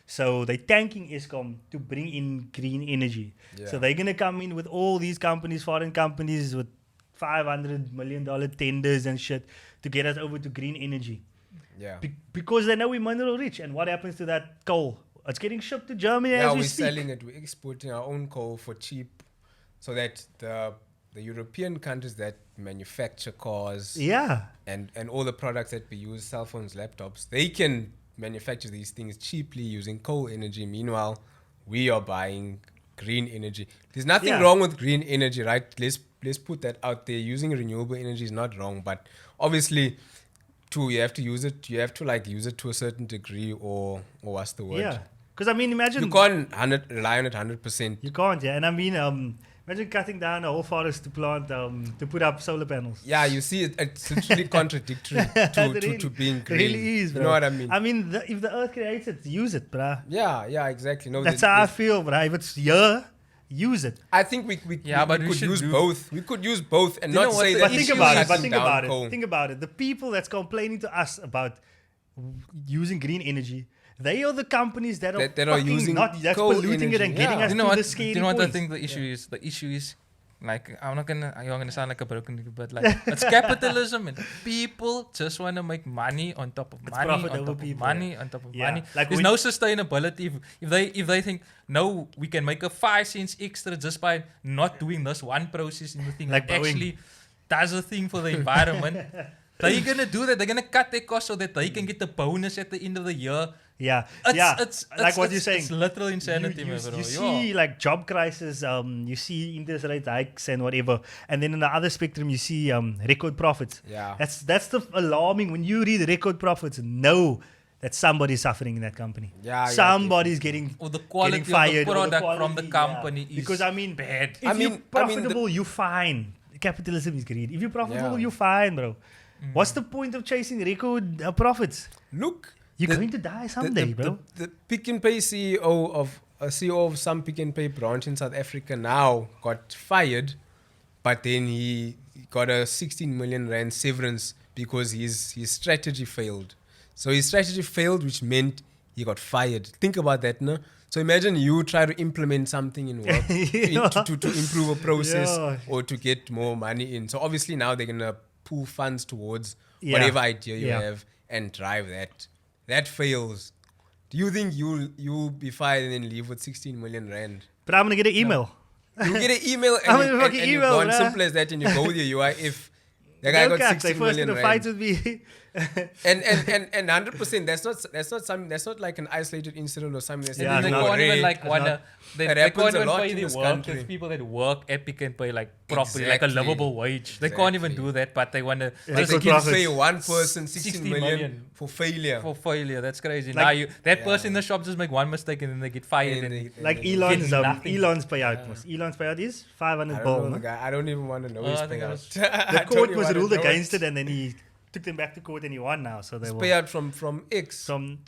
So they're tanking Eskom to bring in green energy. So Yeah. they're gonna come in with all these companies, foreign companies with $500 million tenders and shit to get us over to green energy. Yeah. Because they know we're mineral rich. And what happens to that coal? It's getting shipped to Germany Yeah, as we we're speak. selling it. We're exporting our own coal for cheap, so that the European countries that manufacture cars Yeah. and all the products that we use, cell phones, laptops, they can manufacture these things cheaply using coal energy. Meanwhile, we are buying green energy. There's nothing Yeah. wrong with green energy, right? Let's put that out there. Using renewable energy is not wrong, but obviously, you have to use it. You have to like use it to a certain degree, or what's the word? Yeah. Because I mean, imagine You can't rely on it 100%. You can't, yeah. And I mean, imagine cutting down a whole forest to plant, to put up solar panels. Yeah, you see, it's literally contradictory to being It green. really is, You bro. know what I mean? I mean, if the earth creates it, use it, bruh. Yeah, exactly. No, That's how I feel, bruh. If it's here, use it. I think we but we could should use do- both. We could use both and You know not what say the that But think issue about is it. But shutting think down about coal. it. Think about it. The people that's complaining to us about using green energy, they are the companies that are That are fucking using that's coal polluting it and energy, getting yeah. us You know to what? the Do scary you know what I points. think the issue is? The issue is like I'm gonna sound like a broken nigga, but like it's capitalism and people just want to make money on top of It's money profit on over top of people, money on top of Yeah. money. Like There's when- no sustainability if they think no, we can make a 5 cents extra just by not doing this one process in the thing Like that Boeing. actually does a thing for the environment. They're gonna do that. They're gonna cut their costs so that they can get the bonus at the end of the year. Yeah, It's like what you're saying. It's literal insanity, you, man, bro. you Yeah. see like job crisis, you see interest rate hikes and whatever, and then in the other spectrum you see record profits. Yeah. That's the alarming. When you read record profits, know that somebody's suffering in that company. Yeah, Somebody's getting Or the quality getting fired of the or product from the quality, company is because I mean bad. If I you're mean, profitable, you're fine. Capitalism is greed. If you're profitable, Yeah. you're fine, bro. What's the point of chasing record profits? Look, You're the- going to die someday, bro. The Pick and Pay CEO of some Pick and Pay branch in South Africa now got fired, but then he got a 16 million rand severance because his strategy failed. So his strategy failed, which meant he got fired. Think about that, no? So imagine you try to implement something in work to improve a process Yeah. or to get more money in. So obviously now they're gonna pool funds towards Yeah. whatever idea you Yeah. have and drive that. That fails. Do you think you'll be fired and then leave with 16 million rand? But I'm gonna get an email. You get an email and, I'm you, gonna and, fucking and you email, go on bruh. simple as that and you go with your UIF. The guy got They 16 first million gonna fight rand. with me. And 100%. That's not like an isolated incident or something. That's Yeah, they no. can't even rare. like It's wanna. not- They It can't happens a even lot pay in their this work. country. There's people that work at Pick and Pay like properly, like a Exactly. livable wage. They can't even Exactly. do that, but they wanna But Record they can profits. pay one person 16 60 million million. for failure. for failure. That's crazy. Like- Now that Yeah. person in the shop just make one mistake and then they get fired. And And they- Like they- Elon's Get nothing. Elon's payout was. Elon's payout is 500 I don't bill. know no? the guy. I don't even want to know Oh, his I think it payout. was- The court was ruled against it, and then he took them back to court, and he won now. So they His were payout from X from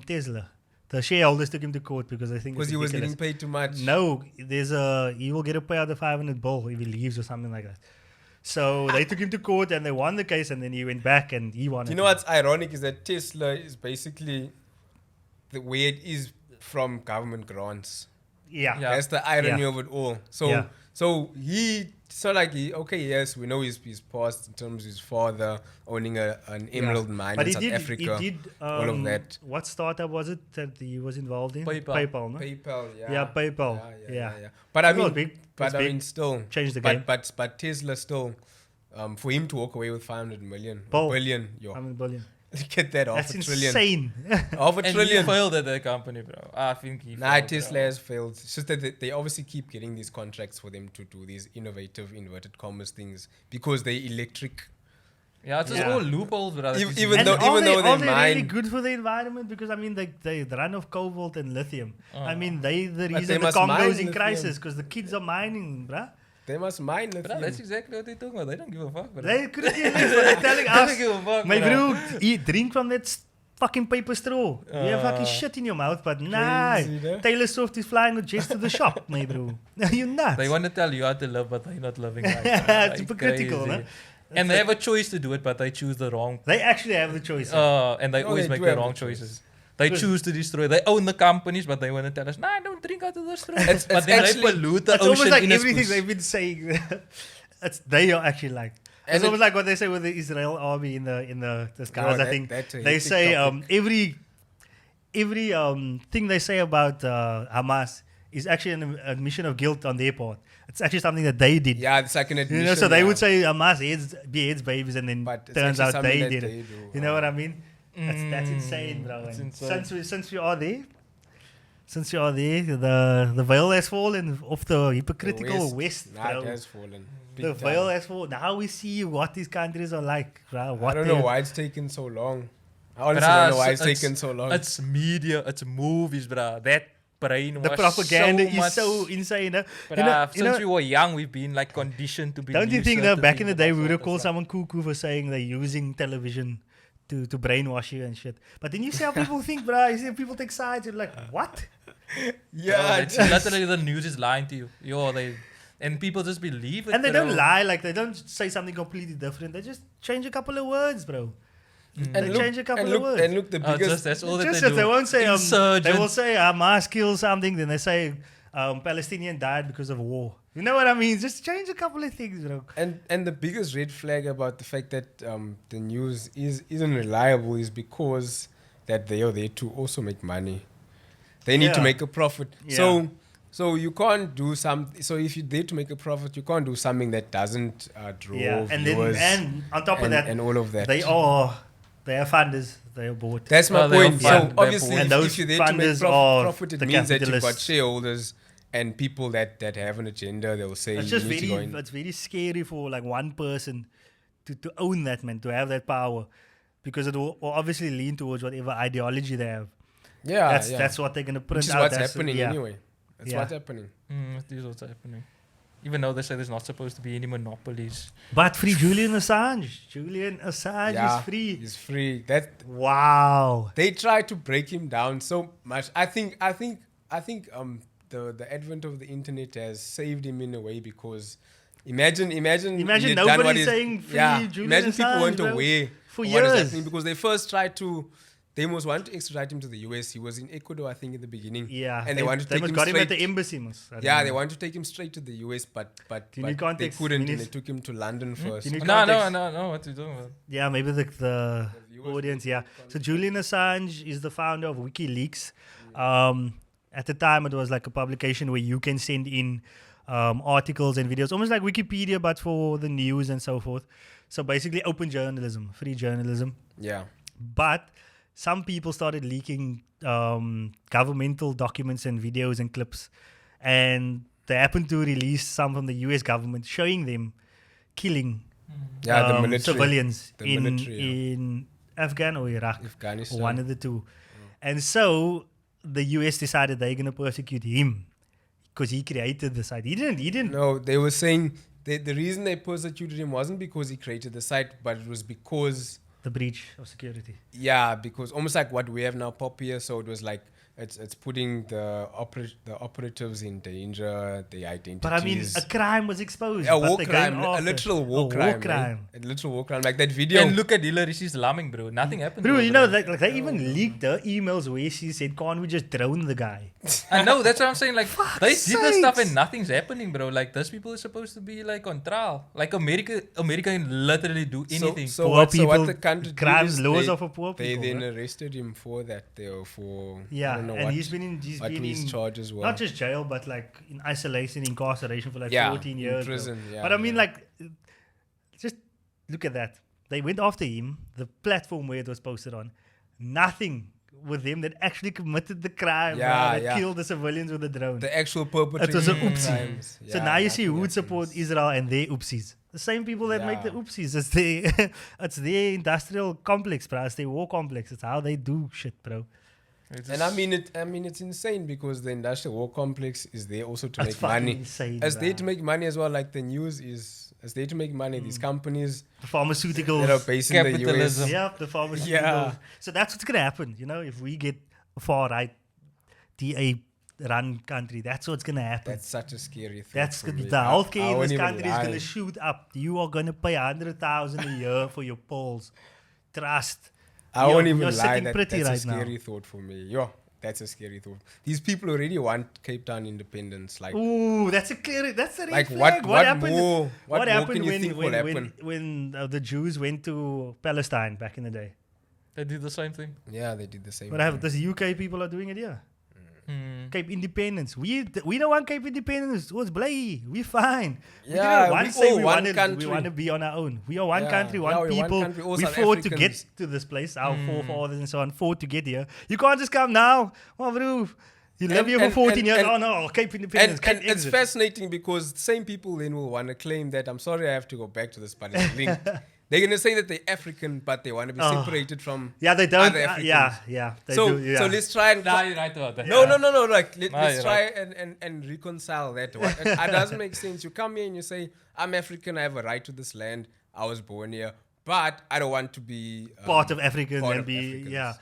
Tesla. The shareholders took him to court because I think because it's he was ridiculous. getting paid too much. No, he will get a payout of 500 bill if he leaves or something like that. So they took him to court and they won the case, and then he went back and he won. You it. know what's ironic is that Tesla is basically the way it is from government grants. Yeah. Yeah. That's the irony Yeah. of it all. So Yeah. it's not like yes, we know his past in terms of his father owning an emerald mine But in he South did. Africa. He did. all of that. What startup was it that he was involved in? PayPal. PayPal, no? PayPal, yeah. Yeah, PayPal. Yeah. Yeah. But I It was mean, big. but It's I big. mean, still Changed the game. But Tesla still, for him to walk away with 500 million, Bill. billion, I mean, billion. get that That's half a trillion, insane. half a And he trillion. failed at that company, bro. I think he. Nah, failed, Tesla bro. has failed. It's just that they obviously keep getting these contracts for them to do these innovative, inverted commas things because they electric. Yeah, it's just Yeah. all loopholes, bro. Even- It's even And though- are they, they are they really mine- good for the environment? Because I mean, they run off cobalt and lithium. I mean, they the But reason they the must Congo's mine in lithium. crisis because the kids are mining, bruh. They must mine Bro, lithium. that's exactly what they're talking about. They don't give a fuck, bro. They couldn't even they're telling They don't us, give a fuck, my bro. bro, eat, drink from that fucking paper straw. You have fucking shit in your mouth, but nah. Crazy, no? Taylor Swift is flying with Jess to the shop, my bro. You're nuts. They want to tell you how to live, but they're not living right. It's hypocritical, crazy. no? And they have a choice to do it, but they choose the wrong. They actually have the choice. And they No, always they make do the have wrong the choice. choices. They Because- choose to destroy. They own the companies, but they want to tell us, "Nah, don't drink out of the straw." It's But then actually- they pollute the It's ocean almost like in a everything spoos. they've been saying. They are actually like. And It's it- almost like what they say with the Israel army in the skies. I that- think that's a they hectic say topic. every thing they say about Hamas is actually an admission of guilt on their part. It's actually something that they did. Yeah, it's like an admission. You know, so they yeah. would say Hamas beheads babies, and then But it's turns actually out something they that did they it. do. You know what I mean? That's insane, bro. It's And insane. since we are there, the veil has fallen off the hypocritical West, Nah, bro. it has fallen. The Big veil time. has fallen. Now we see what these countries are like, bro. I What don't they- know why it's taken so long. I honestly Bruh, don't know why it's it's- taken so long. It's media, it's movies, bruh. That brainwash. The propaganda so is much, so insane. Huh? Bruh, You know, since we were young, we've been like conditioned to believe. don't you think that certain back in the things day about we would have certain called stuff. someone cuckoo for saying they're using television to brainwash you and shit? But then you see how people think, bro. You see people take sides. You're like, what? yeah, It's literally the news is lying to you. And people just believe it. And they bro. don't lie. Like they don't say something completely different. They just change a couple of words, bro. They change a couple of words. And look, the biggest. That's all that Just they if do. they won't say they Insurgent. will say Hamas killed something, then they say Palestinian died because of war. You know what I mean? Just change a couple of things, bro. And the biggest red flag about the fact that the news isn't reliable is because that they are there to also make money. They need to Yeah. make a profit. Yeah. So you can't do So if you're there to make a profit, you can't do something that doesn't draw Yeah, and viewers and on top of and, that, and all of that. they are funders. They are bought. That's my Well, they're point. fund- So they're obviously, bought. if, And those if you're there to make funders are profit, it the means that you've got capitalists. shareholders and people that have an agenda. They'll say It's you just need to go in. it's very scary for like one person to own that, man, to have that power, because it will obviously lean towards whatever ideology they have. Yeah, That's what they're gonna print Which is out. what's That's- happening yeah. anyway. That's Yeah. what's happening. It is what's happening. Even though they say there's not supposed to be any monopolies. But free Julian Assange. Julian Assange Yeah, is free. He's free. That Wow. they try to break him down so much. I think the advent of the internet has saved him in a way because imagine he had done nobody what he's- saying free yeah, Julian imagine people Assange, weren't bro, aware for of what is years. happening because they first tried to. They almost wanted to extradite him to the US. He was in Ecuador, I think, in the beginning. Yeah. and they wanted to they take must him got him at straight. the embassy. Yeah, they wanted to take him straight to the US, but Do you need they context, couldn't, and Minis? they took him to London first. You need No, context. what you doing? Man? Yeah, maybe the viewers audience, yeah. So Julian Assange is the founder of WikiLeaks. At the time, it was like a publication where you can send in articles and videos, almost like Wikipedia, but for the news and so forth. So basically open journalism, free journalism. Yeah. But some people started leaking governmental documents and videos and clips. And they happened to release some from the US government showing them killing Yeah, the military. civilians The military, yeah. in Afghan or Iraq, Afghanistan. one of the two. And so the US decided they're going to persecute him because he created the site. He didn't. No, they were saying the reason they persecuted him wasn't because he created the site, but it was because, The breach of security. yeah, because almost like what we have now, pop here. So it was like it's putting the operatives in danger, the identities. But I mean, a crime was exposed. a but war they're crime, going a after- literal war a crime, war crime. man. A literal war crime, like that video. And look at Hillary, she's slumming, bro. Nothing happened. Bro, to her, you know, bro. they even leaked the emails where she said, can't we just drone the guy? I know, that's what I'm saying. Like, they did this stuff sakes. and nothing's happening, bro. Like, those people are supposed to be, like, on trial. Like, America can literally do anything. So Poor what people, the country crimes, did is laws they, are for poor they people. then bro. arrested him for that. They were for I Yeah, don't know and what, he's been what his in charges were. not just jail, but like in isolation, incarceration for like Yeah, 14 in years. bro. prison, yeah, but I mean, yeah. like, just look at that. They went after him, the platform where it was posted on. Nothing with them that actually committed the crime, Yeah, bro, that yeah. killed the civilians with the drone. The actual perpetrator. It was an oopsie. crimes. So Yeah, now you see nothing who would happens. support Israel and their oopsies. The same people that make the Yeah. oopsies. It's their industrial complex, bro. It's their war complex. It's how they do shit, bro. It's And just- I mean, it's insane because the industrial war complex is there also to It's make fucking money. insane, It's there bruh. to make money as well. Like the news is there to make money. These companies The pharmaceuticals. that are based in the US. Capitalism. Yeah, the pharmaceuticals. Yeah. So that's what's gonna happen. You know, if we get a far right DA run country. That's what's gonna happen. That's such a scary thing. That's for the me. healthcare I in won't this even country is lie. gonna shoot up. You are gonna pay 100,000 a year for your polls. Trust. I won't You're even lie. sitting pretty That's a right now. scary thought for me. That's a scary thought. These people already want Cape Town independence. Like, Ooh, that's a red like flag. what happened? more? What more happened can you when think will happen? the Jews went to Palestine back in the day? They did the same thing. Yeah, they did the same. What thing. happened? The UK people are doing it here. Hmm. Cape independence. We don't want Cape independence. What's blay? We fine. Yeah, we didn't we once say all we one wanted, country. we want to be on our own. We are one Yeah. country, one Yeah, we're one people. country, all We South fought to get Africans. to this place. Our forefathers and so on fought to get here. You can't just come now. Oh, bro. You live here for 14 years. Oh no, Cape independence. And, Cape and it's exit. fascinating because same people then will want to claim that, I'm sorry I have to go back to this, but it's linked. They're going to say that they're African, but they want to be Oh. separated from Yeah, they don't. other Africans. Yeah. They so, do, yeah. so let's try and... Nah, you're right about that. No, like, No, let's you're try and reconcile that. It doesn't make sense. You come here and you say, I'm African, I have a right to this land, I was born here, but I don't want to be... part of Africans part and of be, Africans.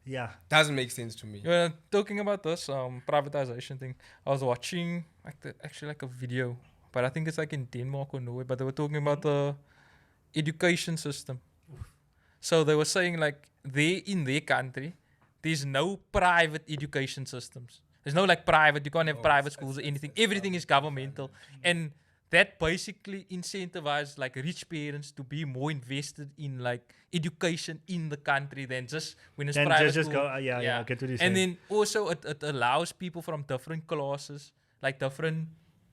yeah. Doesn't make sense to me. Talking about this privatization thing, I was watching like a video, but I think it's like in Denmark or Norway, but they were talking about the education system. So they were saying like in their country, there's no private education systems. There's no like private, you can't have private schools or anything. Everything is governmental. And that basically incentivizes like rich parents to be more invested in like education in the country than just when it's Then private just school. go, yeah, I get what you're saying. And then also it allows people from different classes, like different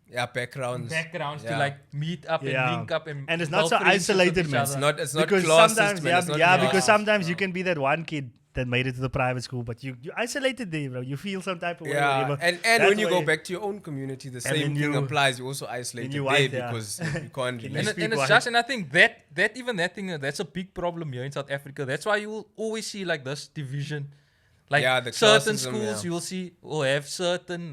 Yeah, backgrounds. to Yeah. like meet up Yeah. and link up and it's not build so friendships with isolated, each man. other. It's not Because classist, sometimes, man. It's not because classist. sometimes you can be that one kid that made it to the private school, but you isolated there, bro. You feel some type of way. or Yeah, whatever. and That's when you go why- back to your own community, the And same then thing you- applies. You also isolate you there white, yeah. because you can't You relate. speak And it's white. just, and I think that thing, that's a big problem here in South Africa. That's why you will always see like this division. Like Yeah, the certain classism, schools yeah. you will see will have certain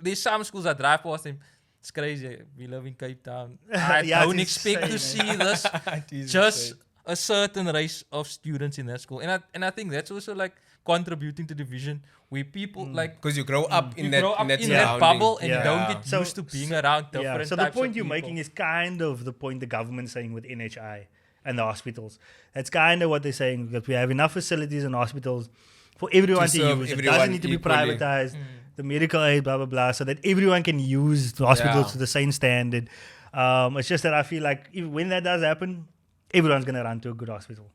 there's some schools I drive past them. It's crazy. We live in Cape Town. I Yeah, don't it's expect to insane, see this. It is Just insane. a certain race of students in that school. And I think that's also like contributing to division where people like Because you grow up in you that grow up in that, in that surrounding. bubble and Yeah. you don't get So- used to being around different Yeah. So the types point of you're people. making is kind of the point the government's saying with NHI and the hospitals. That's kind of what they're saying, that we have enough facilities and hospitals for everyone to serve use. It everyone doesn't need to be equally. privatized. The medical aid, blah blah blah, so that everyone can use the hospitals Yeah. to the same standard. It's just that I feel like when that does happen, everyone's gonna run to a good hospital.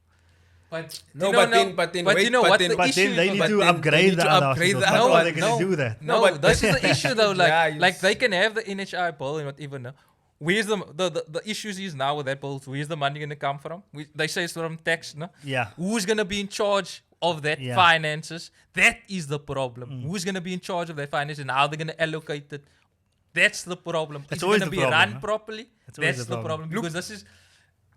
But No, you but know, then- but then but wait, you know but what then- the But issue then they is need with- to they upgrade need the to other upgrade hospitals. the But other how are ones. they gonna do that? No, No, but- this is the issue though. Like, Yeah, like they can have the NHI bill and whatever. No? Where's the issues is now with that bill? Where's the money gonna come from? They say it's from tax. No, Yeah. who's gonna be in charge of that Yeah. finances? That is the problem. Who's gonna be in charge of that finances and how they're gonna allocate it? That's the problem. That's Is it always gonna the be problem, run huh? properly? That's always That's the the problem. problem because this is.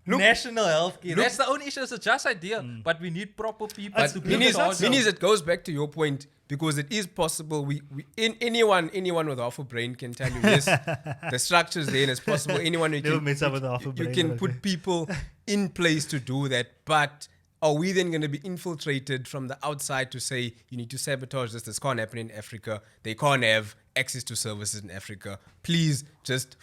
National healthcare. That's the only issue. It's a just idea, but we need proper people But to be in Minis, charge. Minis, it goes back to your point because it is possible. Anyone with half a brain can tell you yes, the structure's there and it's possible. Anyone who Never can, met someone with half a you brain, can but put okay. people in place to do that. But are we then going to be infiltrated from the outside to say you need to sabotage this? This can't happen in Africa. They can't have access to services in Africa. Please just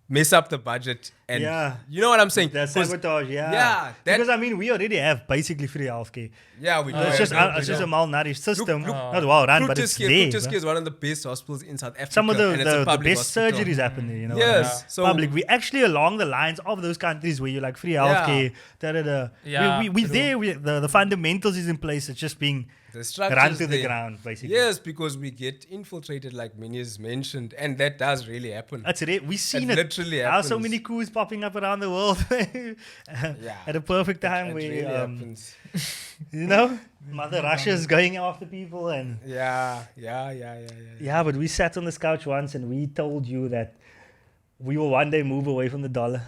mess up the budget and Yeah. you know what I'm saying? That's 'Cause- sabotage, yeah. Yeah, that- Because I mean, we already have basically free healthcare. Yeah, we do. It's just Yeah, it's just yeah. a malnourished system, look, not well run, but it's Proteskier there. Proteskier bro. is one of the best hospitals in South Africa. Some of and it's a the public best hospital. surgeries happen there, you know. Yes, so- public. We actually along the lines of those countries where you like free healthcare. Yeah, We true. there. The fundamentals is in place. It's just being The structures run to the there. ground, basically. Yes, because we get infiltrated, like Minnie's mentioned, and that does really happen. That's it. We've seen It it. literally How so happens. many coups popping up around the world at a perfect time It where really happens. you know Mother Russia's going after people and Yeah. yeah. But we sat on this couch once and we told you that we will one day move away from the dollar.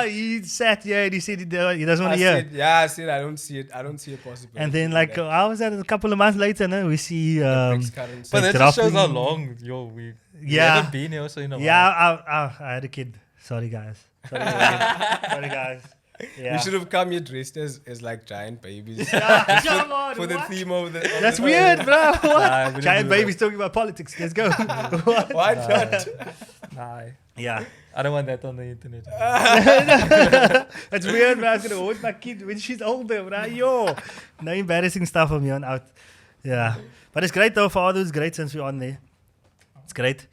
He sat here and he said he doesn't want to hear. I said I don't see it. I don't see a possibility. And then, of like, that. I was at a couple of months later, no, we see. BRICS currency. But like that just shows how dropping- long we Yeah. haven't been here. So you know. Yeah, I had a kid. Sorry, guys. Sorry, guys. Yeah. We should have come here dressed as like giant babies. Come on, For the what? theme of the. That's weird, bro. What? Nah, we didn't Giant do babies talking about politics. Let's go. What? Why not? Nah, Yeah. I don't want that on the internet. It's weird, bro. I was gonna hold my kid when she's older, bro. Yo. No embarrassing stuff from here on out. Yeah. But it's great though. Fatherhood's great since we're on there. It's great.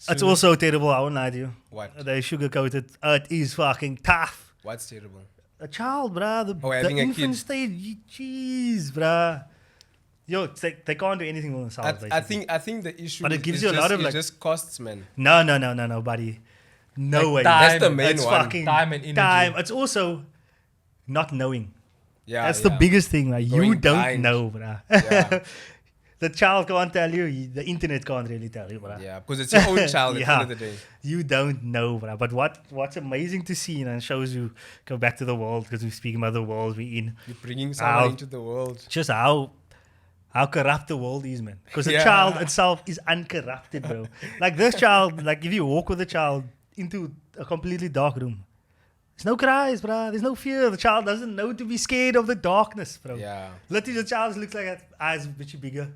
It's also terrible, I won't lie to you. What? They sugarcoated. It is fucking tough. What's terrible? A child, bruh. The Having a infant kid. stage. Jeez, bruh. Yo, they can't do anything for themselves, I basically. think the issue. But it gives is you a just, lot of, it like- just costs, man. No, buddy. No Like way. time. That's the main It's one. fucking Time and energy. time. It's also not knowing. Yeah, That's the biggest thing, right? You Going don't blind. know, bruh. Yeah. The child can't tell you. The internet can't really tell you, bruh. Yeah, because it's your own child at the Yeah. end of the day. You don't know, bruh. But what's amazing to see, and shows you, go back to the world, because we're speaking about the world we're in. You're bringing someone Ow. into the world. Just how corrupt the world is, man. Because the Yeah. child itself is uncorrupted, bro. Like this child, like if you walk with a child into a completely dark room, there's no cries, bro. There's no fear. The child doesn't know to be scared of the darkness, bro. Yeah. Literally, the child looks like that, eyes a bit bigger.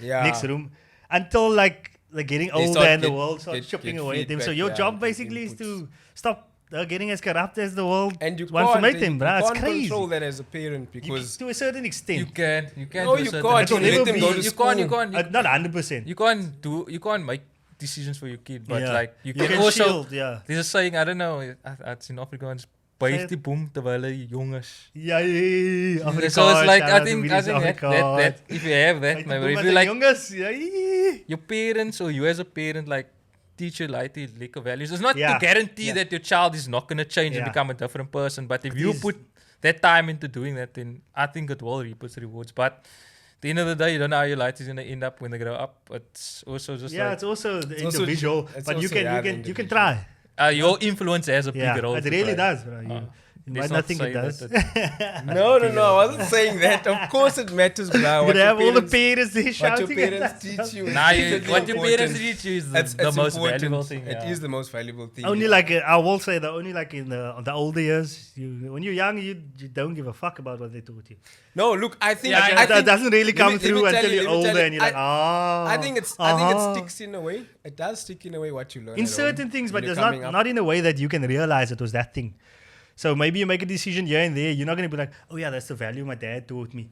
Yeah. Next room. Until like they're getting They older start and the get- world starts get chipping away at them. So feedback, your yeah, job get basically is inputs. to stop getting as corrupt as the world And you wants to can't, make them, you bro. It's can't crazy. control that as a parent You- because to a certain extent. You can No, do you certain- can't. It'll You let never them be- go to you school. can't Not 100%. you can't make decisions for your kid, but Yeah. like you You can also shield, yeah. there's a saying, I don't know, it's in Afrikaans, buig die boom terwyl hy jong is. Yeah, yeah. So it's Afrikaans, like shout I out to think Willy's that Afrikaans. if you have that, Like, my the if boom you met like the jonges, yeah. your parents or you as a parent like teach your like these lekker values. It's not Yeah. to guarantee Yeah. that your child is not gonna change and Yeah. become a different person, but if It you is- put that time into doing that, then I think it will reap its rewards. But at the end of the day, you don't know how your light is gonna end up when they grow up. It's also just Yeah, like it's also the It's also- individual, it's but you also, can yeah, you the can you can individual. try. your influence has a Yeah, big role. it to really play. does, bro. You Let's might not think it say does. that No, I wasn't saying that. Of course it matters, bro. You What could have your all the parents- parents there what shouting. your at parents us. teach you. Nah, is definitely what your parents important. teach you is It's the most important. valuable thing. It yeah. is the most valuable thing. Only like I will say that only like in the older years, when you're young, you don't give a fuck about what they taught you. No, look, I think Yeah, I That think, doesn't really let come me through tell until you, you're let me tell older you, and you're like, I think it uh-huh. sticks in a way. It does stick in a way what you learn. In at home certain things, when but you're it's coming up. not in a way that you can realize it was that thing. So maybe you make a decision here and there. You're not going to be like, oh yeah, that's the value my dad taught me.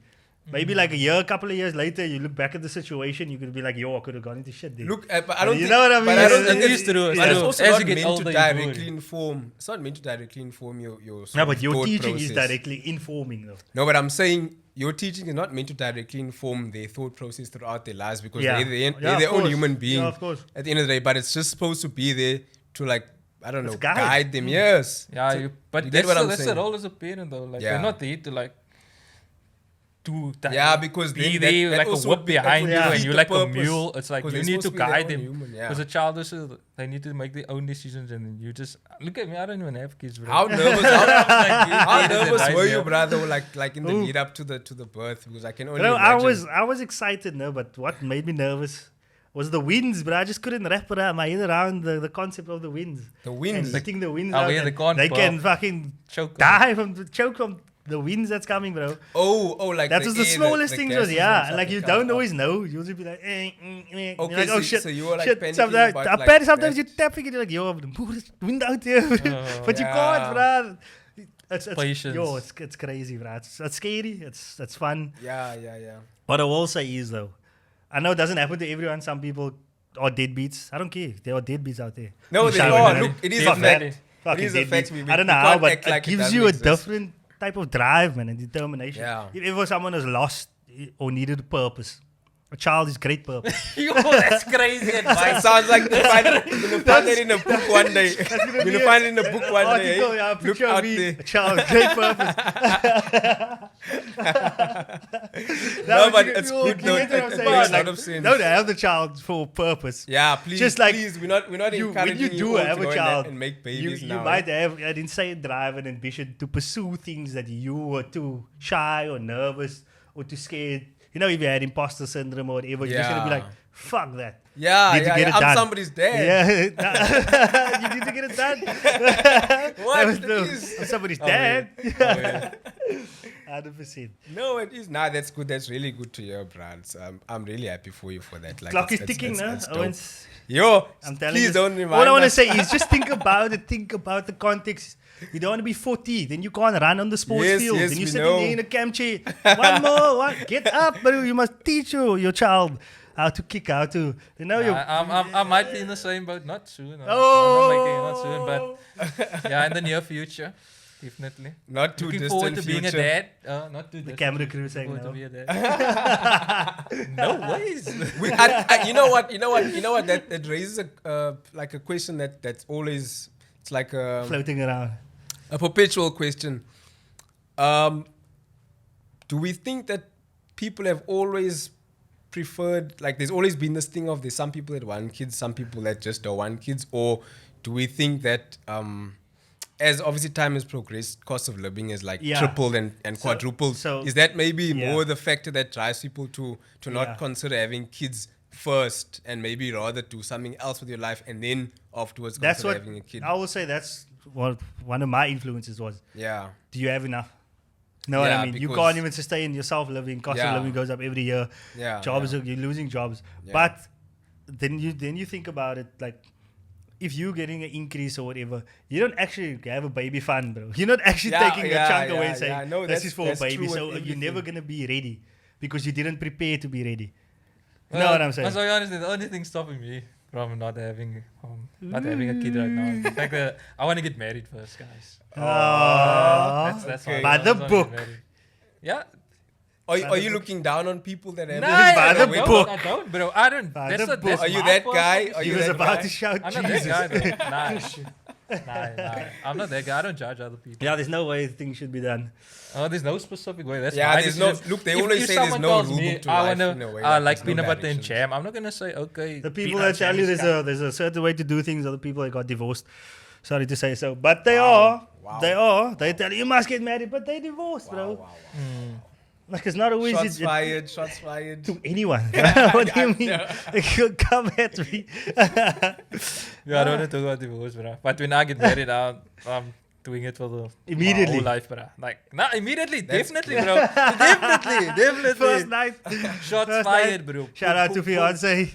Maybe like a couple of years later, you look back at the situation, you could be like, yo, I could have gone into shit there. Look, but I don't You think, know what I mean? But I don't It think is it's, true, it's but it's true. also As not you get meant older, to you do it. directly inform. It's not meant to directly inform your sort No, of but your thought teaching is process. directly informing though. No, but I'm saying your teaching is not meant to directly inform their thought process throughout their lives because Yeah. they're Yeah, their of own course. human being Yeah, of course. at the end of the day. But it's just supposed to be there to like, I don't know, It's guide. guide them. Yes. Yeah, So but you get that's, what I'm that's the saying? role as a parent though. Like Yeah. they're not there to like do that. Yeah, because be then there that like a also whip would be- that behind would you and defeat you're the like a purpose. mule. It's like 'Cause you they're need to supposed be their guide own them. human, yeah. Because a child is they need to make their own decisions and then you just look at me. I don't even have kids, bro. How nervous? How nervous were you, brother? Like in the Ooh. lead up to the birth, because I can only. You know, I imagine. was excited, no, but what made me nervous was the winds, but I just couldn't wrap my head around the concept of the winds. The And winds. letting the winds Oh, out. yeah, and they can't they can burp. fucking Choke. choke from the winds that's coming, bro. Like That was the air, smallest the things gases was, and yeah. stuff Like that you comes don't up. always know. You'll just be like, Okay, You're like, oh shit. so you were like Shit, panicking sometimes, about like sometimes that. you're tapping it, you're like, yo, there's wind out here. But you Yeah. can't, bro. It's Patience. Yo, it's crazy, bro. It's scary. It's fun. Yeah. What I will say is, though, I know it doesn't happen to everyone. Some people are deadbeats. I don't care. There are deadbeats out there. No, You they shout are. at Look, them. it is Fuck a that. fact. Fucking It is a fact. deadbeats. We I don't know can't how, but act like it it gives doesn't you a exist. different type of drive, man, and determination. Yeah. If ever someone is lost or needed a purpose, a child is great purpose. Yo, that's crazy It advice. sounds like you're gonna find it in a book one day. gonna You're be gonna a find it in a book one day. Article, yeah, Look picture out of me, there. a child, great purpose. No, but you- it's you- good you though. get what I'm It saying? makes a Like, lot of sense. Don't have the child for purpose. Yeah, please. Just like please, we're not when encouraging you do all to have go a in child, and make you, babies you now. might have an insane drive and ambition to pursue things that you were too shy or nervous or too scared. You know, if you had imposter syndrome or whatever, you're just gonna be Yeah. like, fuck that. Yeah, Need to yeah, get yeah. it I'm done. somebody's dad. Yeah. You need to get it done. What? That was It the- is. I'm somebody's Oh, dad. yeah. Oh, yeah. 100%. No, it is. Nah, that's good. That's really good to hear, Brad. So I'm really happy for you for that. Like, Clock is it's ticking, no? it's dope. Owens, Yo, I'm telling please you. don't remind All I want to us. say is just think about it. Think about the context. You don't want to be 40. Then you can't run on the sports Yes, field. yes, then you're we sitting know. there in a camp chair. One more. One. Get up, bro. You must teach your child how to kick, how to, you know, you. I might be in the same boat. Not soon. Oh. I'm not making it not soon, but yeah, in the near future, definitely. Not too Looking forward distant to being a future. dad. Not too distant. camera crew saying Forward no. to be a dad. No ways. You know what? That raises a like a question that's always it's like Floating around. a perpetual question. Do we think that people have always preferred, like, there's always been this thing of there's some people that want kids, some people that just don't want kids, or do we think that as obviously time has progressed, cost of living is like Yeah. tripled and So- quadrupled? so- Is that maybe yeah. more the factor that drives people to Yeah. not consider having kids first and maybe rather do something else with your life and then afterwards That's consider what having a kid? I will say. That's what one of my influences was. Yeah. Do you have enough? Know what Yeah, I mean? You because- can't even sustain yourself living. Cost Yeah. of living goes up every year. Yeah. Jobs, yeah. you're losing jobs. Yeah. But then you think about it, like, if you're getting an increase or whatever, you don't actually have a baby fund, bro. You're not actually Yeah, taking yeah, a chunk yeah, away yeah. saying, No, this that's- is for a that's baby. true So with you're never everything. going to be ready because you didn't prepare to be ready. You know what I'm saying? So honestly, the only thing stopping me from not having a kid right now is the fact that I want to get married first, guys. Aww. That's okay. why By I the wanna get book. married. Yeah. Are you looking down on people that have Nah, by I the don't, book. I don't, bro. I don't. By That's the the, book. that's Are you my that personal guy? decision. Are He you was that about guy? to shout I'm not that Jesus. guy, though. Nah. I'm not that guy. I don't judge other people. Yeah, there's no way things should be done. Oh, there's no specific way. That's Yeah, my there's no- decision. look, they If- always if say there's someone no tells rule me book to I life wanna, in a way, I like, like there's no peanut butter and directions. jam. I'm not gonna say okay. The people peanut that tell jam you is there's a certain way to do things, other people that got divorced. Sorry to say so. But they Wow. are. They tell you must get married, but they divorced, bro. Wow. Like, it's not always Shots it fired. Shots fired. to anyone. What do you mean? You'll come at me. Yeah, I don't want to talk about divorce, bro. But when I get married, I'm doing it for the Immediately. my whole life, bro. Like, nah, immediately, definitely, bro. definitely. First night. Shots first fired, night. bro. Shout out to fiance.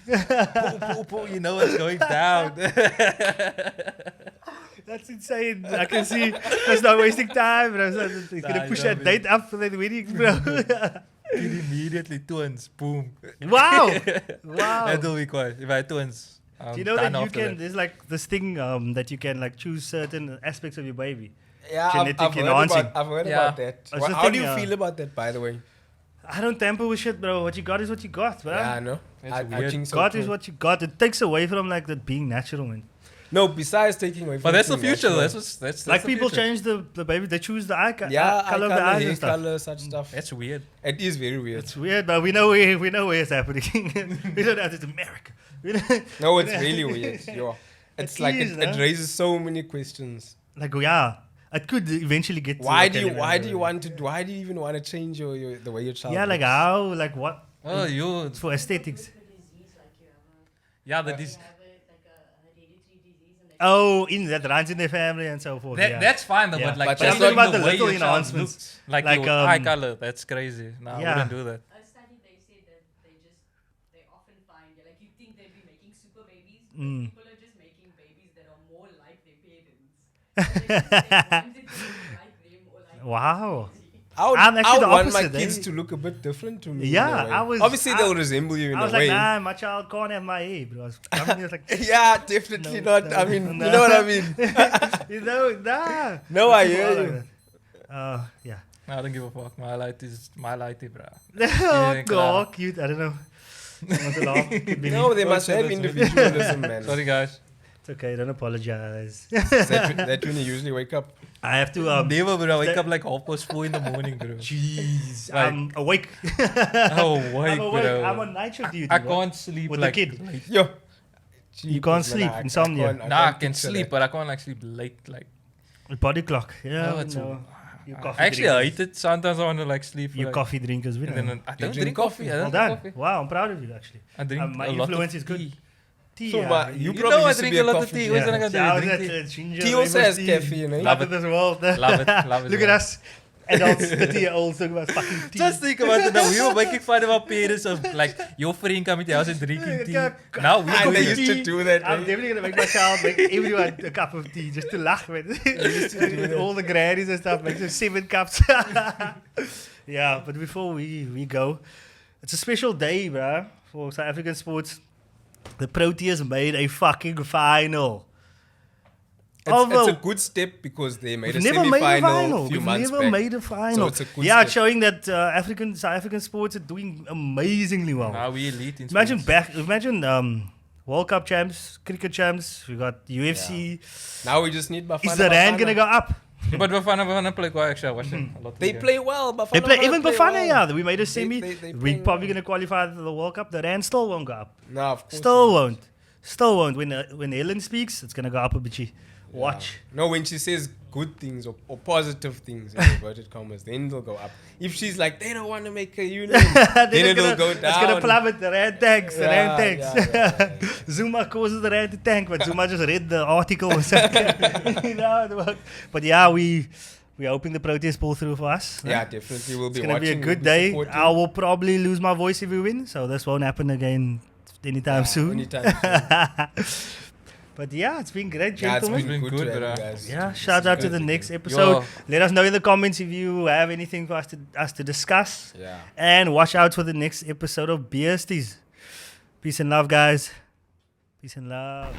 You know what's going down. That's insane. I can see that's not wasting time, bro. So he's gonna Nah, push you know that what I mean. date up for that wedding, bro. Kid immediately twins, boom. Wow. That Wow. will be quiet. If I had twins, Do you know that done you after can? that. There's like this thing that you can like choose certain aspects of your baby. Yeah, Genetic I've heard enhancing. I've heard Yeah. about that. It's the How thing, do you feel about that, by the way? I don't tamper with shit, bro. What you got is what you got, bro. Yeah, I know. That's I weird. think so God too. is what you got. It takes away from like that being natural, man. No, besides taking away from But that's the being future. natural. That's Like the people future. change the baby. They choose the eye Yeah, color of the eyes hair and stuff. color, such stuff. That's weird. It is very weird. It's weird, but we know where it's happening. We don't have to America. We don't- No, it's really weird. Yo. It's It like is, it raises so many questions. like yeah, it could eventually get. To Why okay, do you like, why do you want to why do you even want to change your the way your child Yeah, like looks? how, like what? Oh, you. It's for aesthetics. Yeah, that is. Oh, in that runs in their family and so forth. yeah. That's fine, though, Yeah. but like But that's changing not about the the way little your child enhancements. looks, like Like, your eye color. That's crazy. No, Yeah. I wouldn't do that. A study they said that they often find like you think they'd be making super babies, but Mm. people are just making babies that are more like their parents. So they just, they want it to look like them or like Wow. I I'm actually would the want my opposite, kids eh? to look a bit different to me. in Yeah, a way. I was- Obviously, I- they'll resemble you in I was a way. like, nah, my child can't have my hair, bro. I was coming here like, Yeah, definitely No, not. no, I mean, no. you know what I mean? you know, nah. No, I People hear are you. like that. Yeah. I don't give a fuck. My light is my lighty, bro. Oh, Yeah, God, cute. I don't know. I want to laugh. Could be me. No, they Oh, must so have that's individualism, man. Sorry, guys. It's okay. Don't apologize. That when you usually wake up. I have to. Never, bro. I wake that- up like 4:30 in the morning, bro. Jeez. Like- I'm awake. Oh, I'm wake, awake. bro. I'm on night shift duty. I bro. can't sleep With the like kid. late. Yo. You can't sleep, insomnia. Nah, I can sleep, but I can't like sleep late. Like Body clock. Yeah. Oh, it's no. You I coffee actually drinkers. hate it. Sometimes I want to like sleep. You like, coffee drinkers, we and know. then I You don't drink drink coffee. I Well don't drink done. coffee. Wow, I'm proud of you actually. I drink My a lot influence of is good. tea. tea. So, but you You probably know I used to drink be a lot of coffee tea. drinker. Always gonna Yeah, I was drink at tea. ginger. Tea also rooibos has tea. caffeine, eh? Love Out of it. this world. Love it. Love it. Look at us, adults, 30-year-olds talking about fucking tea. Just think about it now. We were making fun of our parents of like your friend coming to the house and drinking tea. Now we And go they to used to do that. I'm eh? definitely gonna make my child make everyone a cup of tea just to laugh with. With all the grannies and stuff, make them 7 cups. Yeah, but before we go, it's a special day, bruh, for South African sports. The Proteas made a fucking final. It's a good step because they made We've a never made a semi-final final. a few We've months never back. made a final. So it's a good Yeah, step. it's showing that South African sports are doing amazingly well. Now we elite in Imagine sports. World Cup champs, cricket champs. We got UFC. Now we just need Bafana. Is the rand gonna go up? But Bafana play quite actually. I watched them a lot. They play well. Bafana They play Bafana even play Bafana. well. Yeah, we made a semi. they We're play probably well. gonna qualify for the World Cup. The rand still won't go up. No, of course Still not. won't. Still won't. When Helen speaks, it's gonna go up a bitchy. Watch. No, when she says good things or positive things, in inverted commas, then it'll go up. If she's like, they don't want to make a union, then it'll go down. It's gonna plummet. The rand tanks. The rand tanks. Yeah. Zuma causes the rand to tank, but Zuma just read the article or something. You know, but yeah, we're hoping the Proteas pull through for us. Yeah, definitely. We'll be It's gonna watching. be a good we'll be day. supporting. I will probably lose my voice if we win, so this won't happen again anytime soon. Anytime soon. But yeah, it's been great, Yeah, it's gentlemen. been Been good, good, to have bruh. you guys. Yeah, This shout is out to good the again. next episode. Yo. Let us know in the comments if you have anything for us to discuss. Yeah. And watch out for the next episode of BSTs. Peace and love, guys. Peace and love.